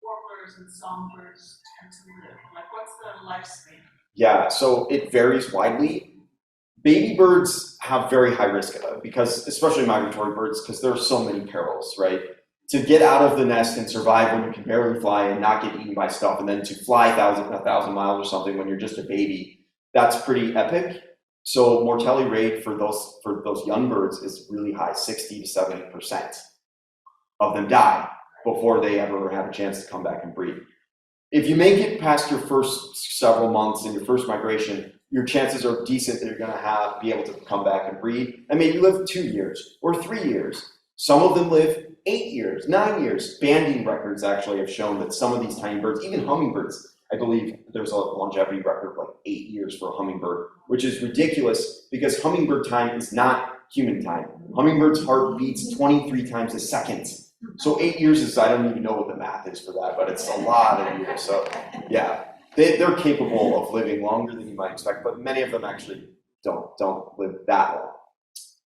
warblers and songbirds tend to live? Like, what's their lifespan? Yeah, so it varies widely. Baby birds have very high risk because, especially migratory birds, because there are so many perils, right? To get out of the nest and survive when you can barely fly and not get eaten by stuff, and then to fly 1,000 miles or something when you're just a baby, that's pretty epic. So mortality rate for those young birds is really high, 60 to 70% of them die before they ever have a chance to come back and breed. If you make it past your first several months in your first migration, your chances are decent that you're going to be able to come back and breed and maybe live 2 years or 3 years. Some of them live 8 years, 9 years. Banding records actually have shown that some of these tiny birds, even hummingbirds, I believe there's a longevity record of like 8 years for a hummingbird, which is ridiculous because hummingbird time is not human time. Hummingbird's heart beats 23 times a second. So 8 years is, I don't even know what the math is for that, but it's a lot of years. So yeah, they're capable of living longer than you might expect, but many of them actually don't live that long.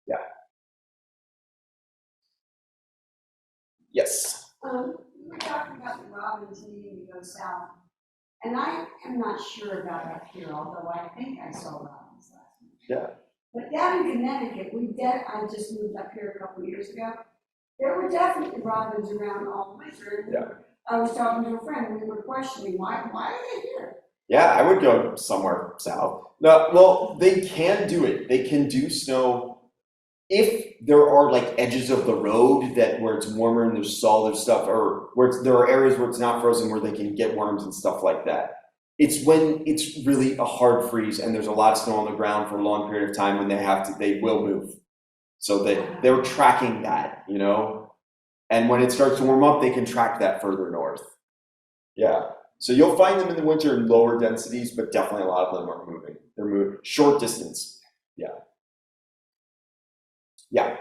Yeah. Yes. We were talking about the robins needing to go south, and I am not sure about up here, although I think I saw robins last week. Yeah. But down in Connecticut, I just moved up here a couple of years ago. There were definitely robins around all winter. Yeah. I was talking to a friend, and we were questioning why are they here? Yeah, I would go somewhere south. No, well, they can do it. They can do snow if there are like edges of the road where it's warmer and there's solid stuff, or where there are areas where it's not frozen where they can get worms and stuff like that. It's when it's really a hard freeze and there's a lot of snow on the ground for a long period of time when they will move. So they're tracking that, and when it starts to warm up, they can track that further north. Yeah. So you'll find them in the winter in lower densities, but definitely a lot of them are moving. They're moving short distance. Yeah. Yeah.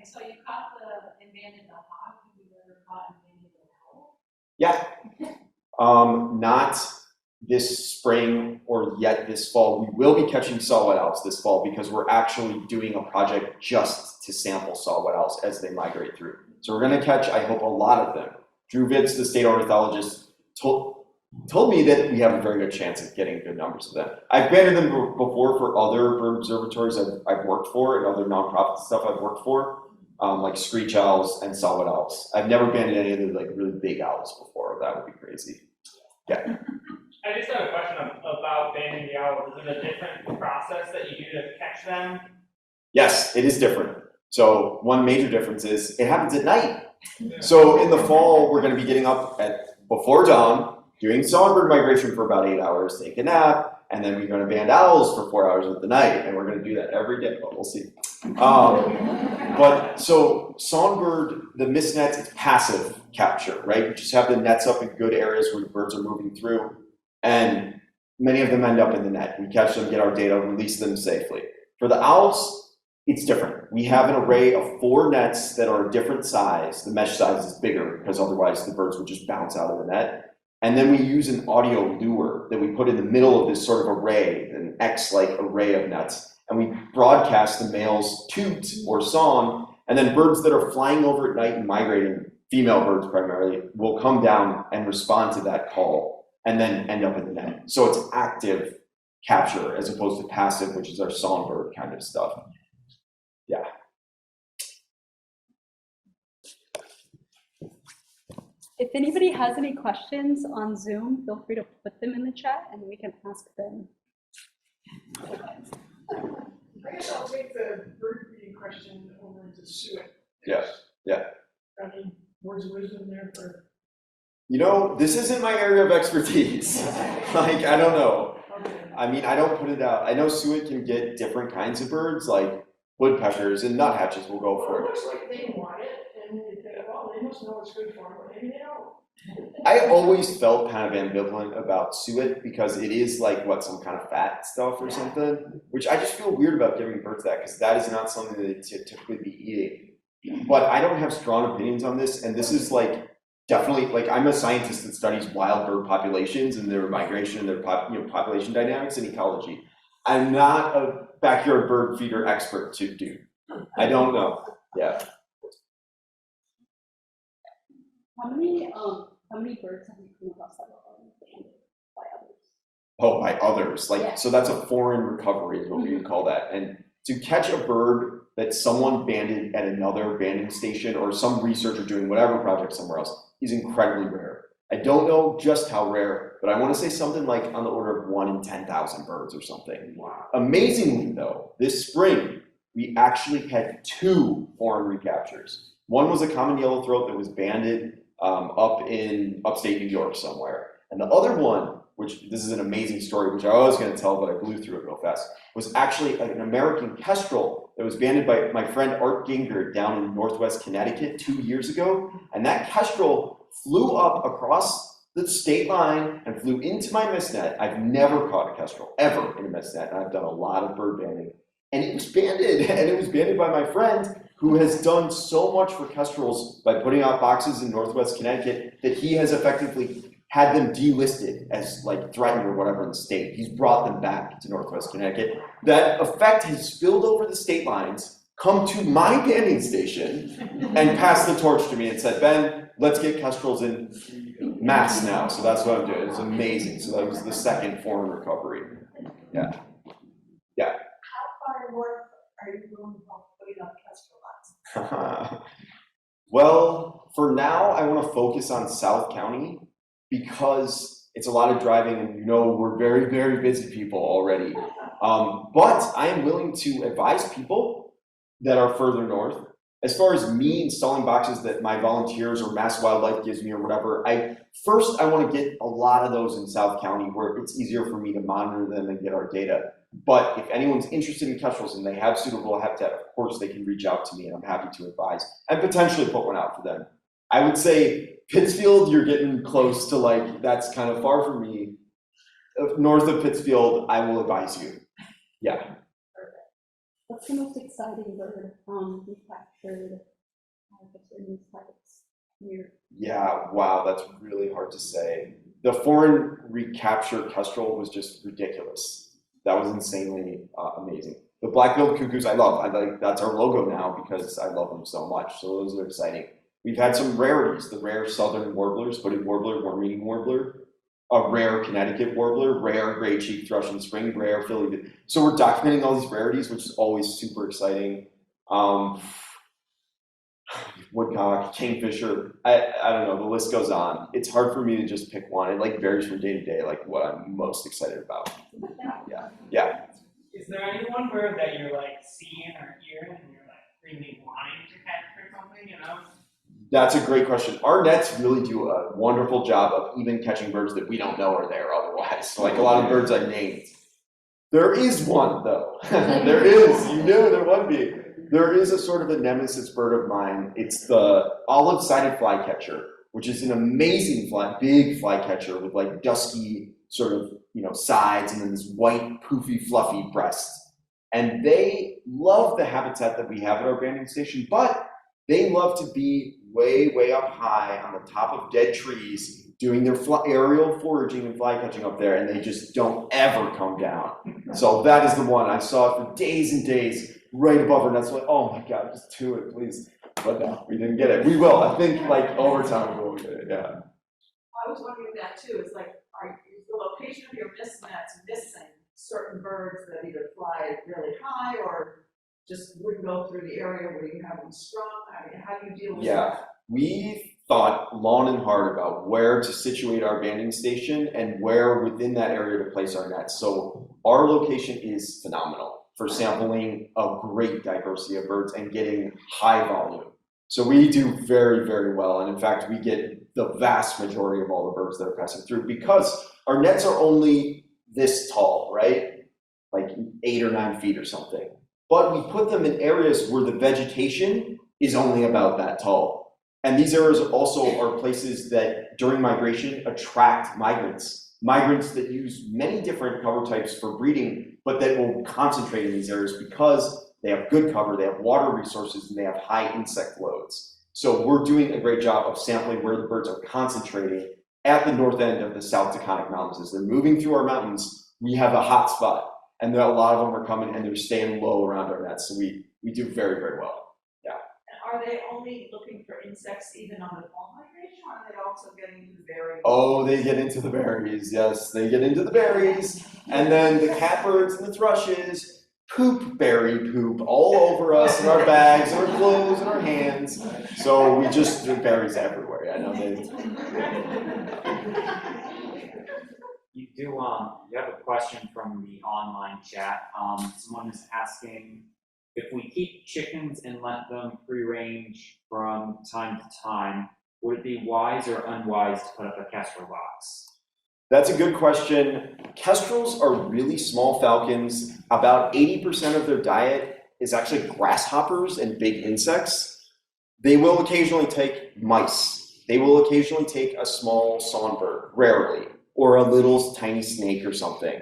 So you caught the abandoned hog, have you ever caught an abandoned owl? Yeah. Not this spring or yet this fall. We will be catching saw-whet owls this fall because we're actually doing a project just to sample saw-whet owls as they migrate through. So we're going to catch, I hope, a lot of them. Drew Vitz, the state ornithologist, told me that we have a very good chance of getting good numbers of them. I've banded them before for other bird observatories I've worked for and other nonprofit stuff I've worked for, like screech owls and saw-whet owls. I've never banded any of the like really big owls before. That would be crazy. Yeah. I just have a question about banding the owls. Is it a different process that you do to catch them? Yes, it is different. So one major difference is it happens at night. So in the fall, we're going to be getting up before dawn, doing songbird migration for about 8 hours, take a nap, and then we're going to band owls for 4 hours of the night, and we're going to do that every day, but we'll see. But so songbird, the mist nets, it's passive capture, right? You just have the nets up in good areas where the birds are moving through, and many of them end up in the net. We catch them, get our data, release them safely. For the owls, it's different. We have an array of 4 nets that are a different size. The mesh size is bigger because otherwise the birds would just bounce out of the net. And then we use an audio lure that we put in the middle of this sort of array, an X-like array of nets. And we broadcast the male's toot or song, and then birds that are flying over at night and migrating, female birds primarily, will come down and respond to that call and then end up in the net. So it's active capture as opposed to passive, which is our songbird kind of stuff. Yeah. If anybody has any questions on Zoom, feel free to put them in the chat and we can ask them. I guess I'll take the bird feeding question over to Suet. Yeah, yeah. Any words of wisdom there for? You know, this isn't my area of expertise. Like, I don't know. Okay. I mean, I don't put it out. I know Suet can get different kinds of birds, like woodpeckers and nuthatches will go Well, for it it. looks like they want it, and they think, well, they must know what's good for them, but maybe they don't. I always felt kind of ambivalent about suet because it is like what, some kind of fat stuff or something, which I just feel weird about giving birds that because that is not something that they typically be eating. But I don't have strong opinions on this, and this is like definitely, like, I'm a scientist that studies wild bird populations and their migration and their population dynamics and ecology. I'm not a backyard bird feeder expert to do. I don't know. Yeah. How many birds have you come across that are banned by others? Oh, by others. Like, Yeah. so that's a foreign recovery is what we would call that. And to catch a bird that someone banded at another banding station or some researcher doing whatever project somewhere else is incredibly rare. I don't know just how rare, but I want to say something like on the order of 1 in 10,000 birds or something. Wow. Amazingly though, this spring, we actually had 2 foreign recaptures. One was a common yellowthroat that was banded up in upstate New York somewhere. And the other one, which this is an amazing story, which I was going to tell, but I blew through it real fast, was actually an American kestrel that was banded by my friend Art Ginger down in Northwest Connecticut 2 years ago. And that kestrel flew up across the state line and flew into my mist net. I've never caught a kestrel, ever, in a mist net, and I've done a lot of bird banding. And it was banded, and it was banded by my friend who has done so much for kestrels by putting out boxes in Northwest Connecticut that he has effectively had them delisted as like threatened or whatever in the state. He's brought them back to Northwest Connecticut. That effect has spilled over the state lines, come to my banding station, and passed the torch to me and said, Ben, let's get kestrels in mass now. So that's what I'm doing. It's amazing. So that was the second foreign recovery. Yeah. Yeah. How far north are you going to putting up kestrel lots? Well, for now, I want to focus on South County because it's a lot of driving, and you know we're very, very busy people already. But I am willing to advise people that are further north. As far as me installing boxes that my volunteers or Mass Wildlife gives me or whatever, I want to get a lot of those in South County where it's easier for me to monitor them and get our data. But if anyone's interested in kestrels and they have suitable habitat, of course they can reach out to me and I'm happy to advise and potentially put one out for them. I would say Pittsfield, you're getting close to like, that's kind of far from me. North of Pittsfield, I will advise you. Yeah. What's the most exciting bird recaptured in these types here? Yeah, wow, that's really hard to say. The foreign recapture kestrel was just ridiculous. That was insanely amazing. The black-billed cuckoos I love. That's our logo now because I love them so much. So those are exciting. We've had some rarities, the rare southern warblers, hooded warbler, worm-eating warbler, a rare Connecticut warbler, rare gray-cheeked thrush in spring, rare Philly. So we're documenting all these rarities, which is always super exciting. Woodcock, kingfisher, I don't know, the list goes on. It's hard for me to just pick one. It like varies from day to day, like what I'm most excited about. Yeah. Is there anyone where that you're like seeing or hearing and you're like really wanting to catch or something, you know? That's a great question. Our nets really do a wonderful job of even catching birds that we don't know are there otherwise. So like a lot of birds I named. There is one though. There is, you knew there would be. There is a sort of a nemesis bird of mine. It's the olive-sided flycatcher, which is an amazing big flycatcher with like dusky sort of, sides and then this white, poofy, fluffy breast. And they love the habitat that we have at our banding station, but they love to be way, way up high on the top of dead trees doing their aerial foraging and fly catching up there, and they just don't ever come down. So that is the one. I saw it for days and days right above her, and that's like, oh my God, just do it, please. But no, we didn't get it. We will. I think over time we'll get it, yeah. I was wondering that too, is is the location of your mist nets missing certain birds that either fly really high or just wouldn't go through the area where you have them strung? I mean, how do you deal with that? Yeah, we thought long and hard about where to situate our banding station and where within that area to place our nets. So our location is phenomenal for sampling a great diversity of birds and getting high volume. So we do very, very well. And in fact, we get the vast majority of all the birds that are passing through because our nets are only this tall, right? Like 8 or 9 feet or something. But we put them in areas where the vegetation is only about that tall. And these areas also are places that during migration attract migrants. Migrants that use many different cover types for breeding, but that will concentrate in these areas because they have good cover, they have water resources, and they have high insect loads. So we're doing a great job of sampling where the birds are concentrating at the north end of the South Taconic Mountains. As they're moving through our mountains, we have a hot spot. And a lot of them are coming and they're staying low around our nets. So we do very, very well. Yeah. And are they only looking for insects even on the fall migration, or are they also getting into the berries? Oh, they get into the berries. Yes, they get into the berries. And then the catbirds and the thrushes poop berry poop all over us in our bags, our clothes, and our hands. So we just do berries everywhere. I know they. You have a question from the online chat. Someone is asking if we keep chickens and let them free range from time to time, would it be wise or unwise to put up a kestrel box? That's a good question. Kestrels are really small falcons. About 80% of their diet is actually grasshoppers and big insects. They will occasionally take mice. They will occasionally take a small songbird, rarely, or a little tiny snake or something.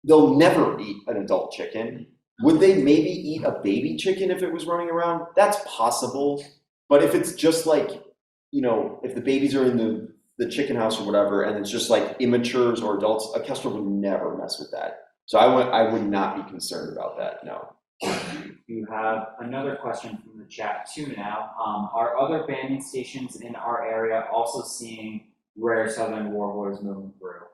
They'll never eat an adult chicken. Would they maybe eat a baby chicken if it was running around? That's possible. But if it's just like, if the babies are in the chicken house or whatever, and it's just like immatures or adults, a kestrel would never mess with that. So I would not be concerned about that, no. You have another question from the chat too now. Are other banding stations in our area also seeing rare southern warblers moving through?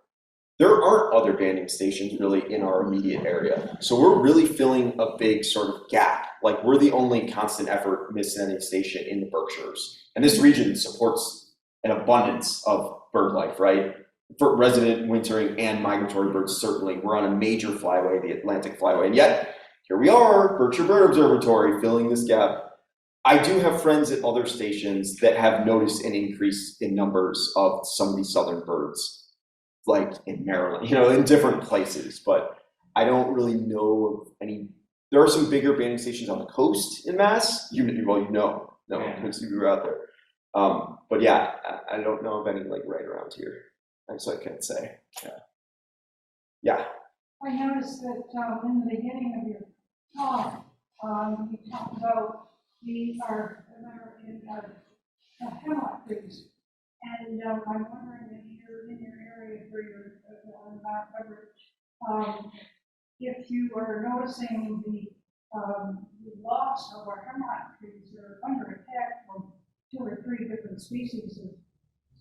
There aren't other banding stations really in our immediate area. So we're really filling a big sort of gap. Like we're the only constant effort mist netting station in the Berkshires. And this region supports an abundance of bird life, right? For resident, wintering, and migratory birds, certainly. We're on a major flyway, the Atlantic Flyway. And yet, here we are, Berkshire Bird Observatory, filling this gap. I do have friends at other stations that have noticed an increase in numbers of some of these southern birds, like in Maryland, in different places, but I don't really know of any. There are some bigger banding stations on the coast in Mass. No, because you were out there. But yeah, I don't know of any right around here. So I can't say. Yeah. I noticed that in the beginning of your talk, you talked about we are in hemlock trees. And I'm wondering if you're in your area for your coverage, if you are noticing the loss of our hemlock trees that are under attack from 2 or 3 different species of.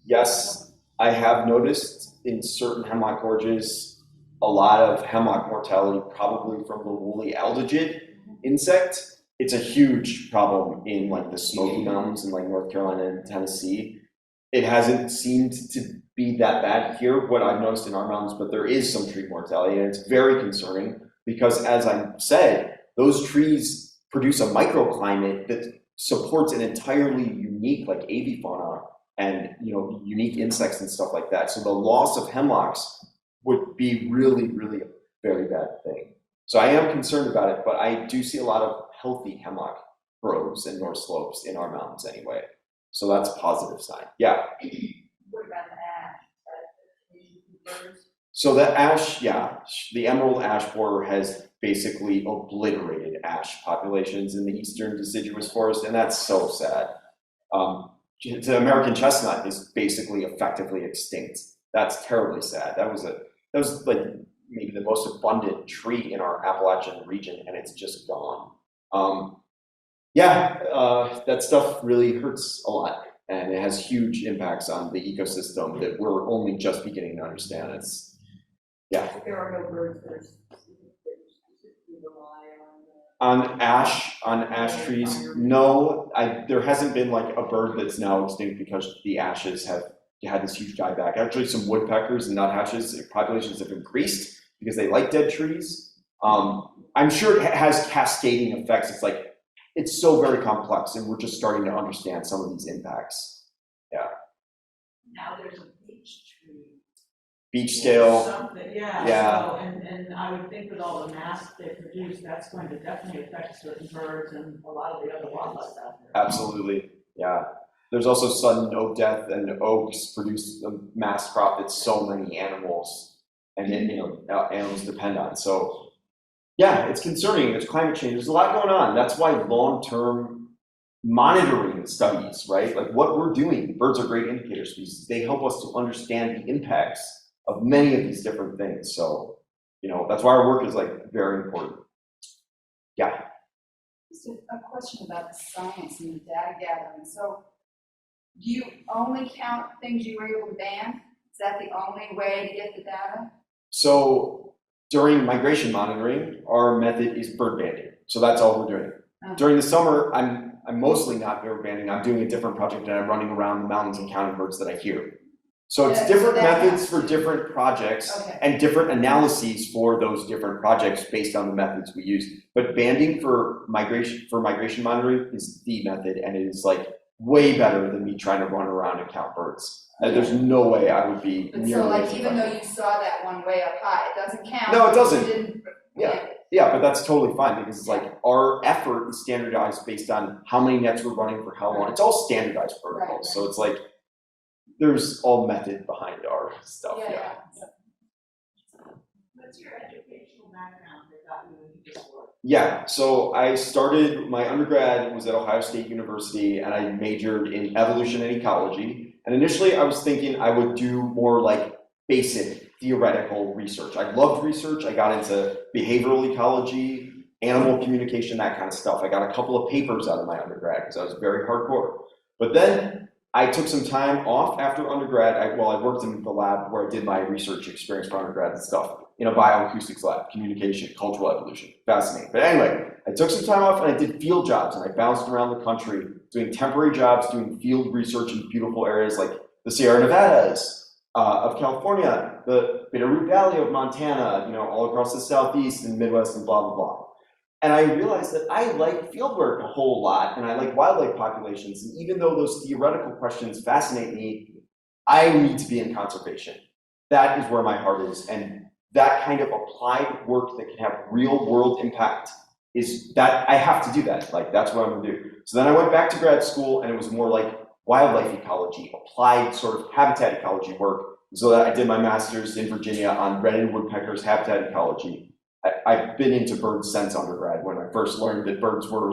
Yes, I have noticed in certain hemlock gorges a lot of hemlock mortality, probably from the woolly aldegid insect. It's a huge problem in the Smoky Mountains in North Carolina and Tennessee. It hasn't seemed to be that bad here, what I've noticed in our mountains, but there is some tree mortality, and it's very concerning because, as I said, those trees produce a microclimate that supports an entirely unique avifauna and unique insects and stuff like that. So the loss of hemlocks would be really, really a very bad thing. So I am concerned about it, but I do see a lot of healthy hemlock groves and north slopes in our mountains anyway. So that's a positive sign. Yeah. What about the ash? Birds? So the ash, yeah, the emerald ash borer has basically obliterated ash populations in the eastern deciduous forest, and that's so sad. The American chestnut is basically effectively extinct. That's terribly sad. That was like maybe the most abundant tree in our Appalachian region, and it's just gone. That stuff really hurts a lot, and it has huge impacts on the ecosystem that we're only just beginning to understand. There are no birds that are specifically rely On ash trees, no, there hasn't been like a bird that's now extinct because the ashes have had this huge dieback. Actually, some woodpeckers and nuthatches populations have increased because they like dead trees. I'm sure it has cascading effects. It's so very complex, and we're just starting to understand some of these impacts. Yeah. Now there's a beech tree. Beach scale. Something, yeah. Yeah. So, and I would think with all the mass they produce, that's going to definitely affect certain birds and a lot of the other wildlife out there. Absolutely, yeah. There's also sudden oak death, and oaks produce a mass crop that so many animals and animals depend on. So yeah, it's concerning. There's climate change. There's a lot going on. That's why long-term monitoring studies, right? Like what we're doing, birds are great indicator species. They help us to understand the impacts of many of these different things. So, that's why our work is very important. Yeah. Just a question about the science and the data gathering. So, do you only count things you were able to ban? Is that the only way to get the data? So during migration monitoring, our method is bird banding. So that's all we're doing. During the summer, I'm mostly not bird banding. I'm doing a different project, and I'm running around the mountains and counting birds that I hear. So it's different methods for different projects and different analyses for those different projects based on the methods we use. But banding for migration monitoring is the method, and it is way better than me trying to run around and count birds. There's no way I would be. But so even though you saw that one way up high, it doesn't count. No, it doesn't. You didn't, Yeah, but that's totally fine because it's our effort is standardized based on how many nets we're running for how long. It's all standardized protocols. So it's there's all method behind our stuff. Yeah. What's your educational background that got you into this work? Yeah, so I started, my undergrad was at Ohio State University, and I majored in evolution and ecology. And initially I was thinking I would do more basic theoretical research. I loved research. I got into behavioral ecology, animal communication, that kind of stuff. I got a couple of papers out of my undergrad because I was very hardcore. But then I took some time off after undergrad. I worked in the lab where I did my research experience for undergrad and stuff, in a bioacoustics lab, communication, cultural evolution, fascinating. But anyway, I took some time off and I did field jobs, and I bounced around the country doing temporary jobs, doing field research in beautiful areas like the Sierra Nevadas of California, the Bitterroot Valley of Montana, all across the Southeast and Midwest and blah, blah, blah. And I realized that I like fieldwork a whole lot, and I like wildlife populations. And even though those theoretical questions fascinate me, I need to be in conservation. That is where my heart is. And that kind of applied work that can have real world impact is that I have to do that. That's what I'm gonna do. So then I went back to grad school, and it was more wildlife ecology, applied sort of habitat ecology work. So that I did my master's in Virginia on red-headed woodpeckers habitat ecology. I've been into birds since undergrad, when I first learned that birds were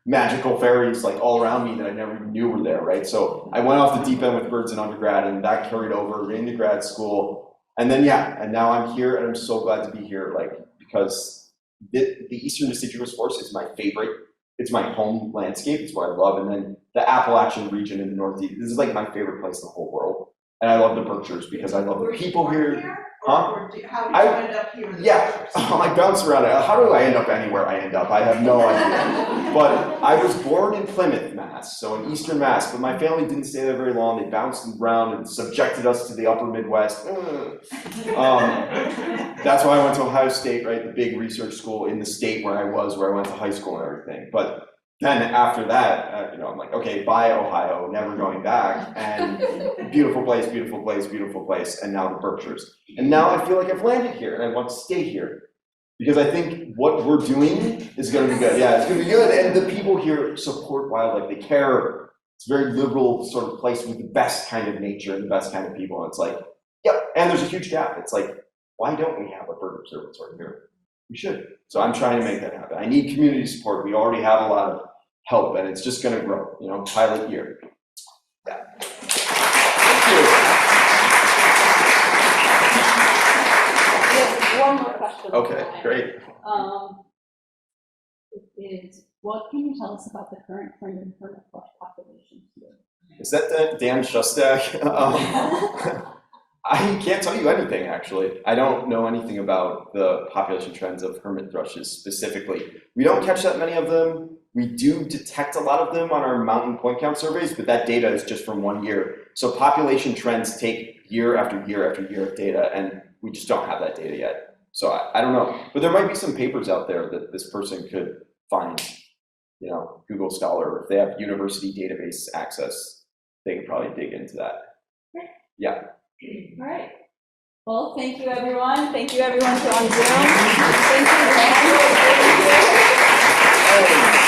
magical fairies all around me that I never even knew were there, right? So I went off the deep end with birds in undergrad, and that carried over into grad school. And then, and now I'm here, and I'm so glad to be here, because the Eastern Deciduous Forest is my favorite. It's my home landscape. It's what I love. And then the Appalachian region in the Northeast, this is my favorite place in the whole world. And I love the Berkshires because I love the people here. Or how did you end up here in the Berkshires? I bounce around. How do I end up anywhere I end up? I have no idea. But I was born in Plymouth, Mass, so in Eastern Mass, but my family didn't stay there very long. They bounced around and subjected us to the upper Midwest. That's why I went to Ohio State, right? The big research school in the state where I went to high school and everything. But then after that, I'm okay, bye Ohio, never going back. And beautiful place, beautiful place, beautiful place. And now the Berkshires. And now I feel like I've landed here, and I want to stay here. Because I think what we're doing is going to be good. Yeah, it's going to be good. And the people here support wildlife. They care. It's a very liberal sort of place with the best kind of nature and the best kind of people. And it's yep. And there's a huge gap. It's why don't we have a bird observatory here? We should. So I'm trying to make that happen. I need community support. We already have a lot of help, and it's just going to grow. You know, pilot year. Yeah. We have one more question. Okay, great. Is what can you tell us about the current hermit and hermit thrush population here? Is that Dan Shustak? I can't tell you anything, actually. I don't know anything about the population trends of hermit thrushes specifically. We don't catch that many of them. We do detect a lot of them on our mountain point count surveys, but that data is just from 1 year. So population trends take year after year after year of data, and we just don't have that data yet. So I don't know. But there might be some papers out there that this person could find, you know, Google Scholar, or if they have university database access, they could probably dig into that. Yeah. All right. Well, thank you, everyone. Thank you, everyone, for on Zoom. Thank you, Dan.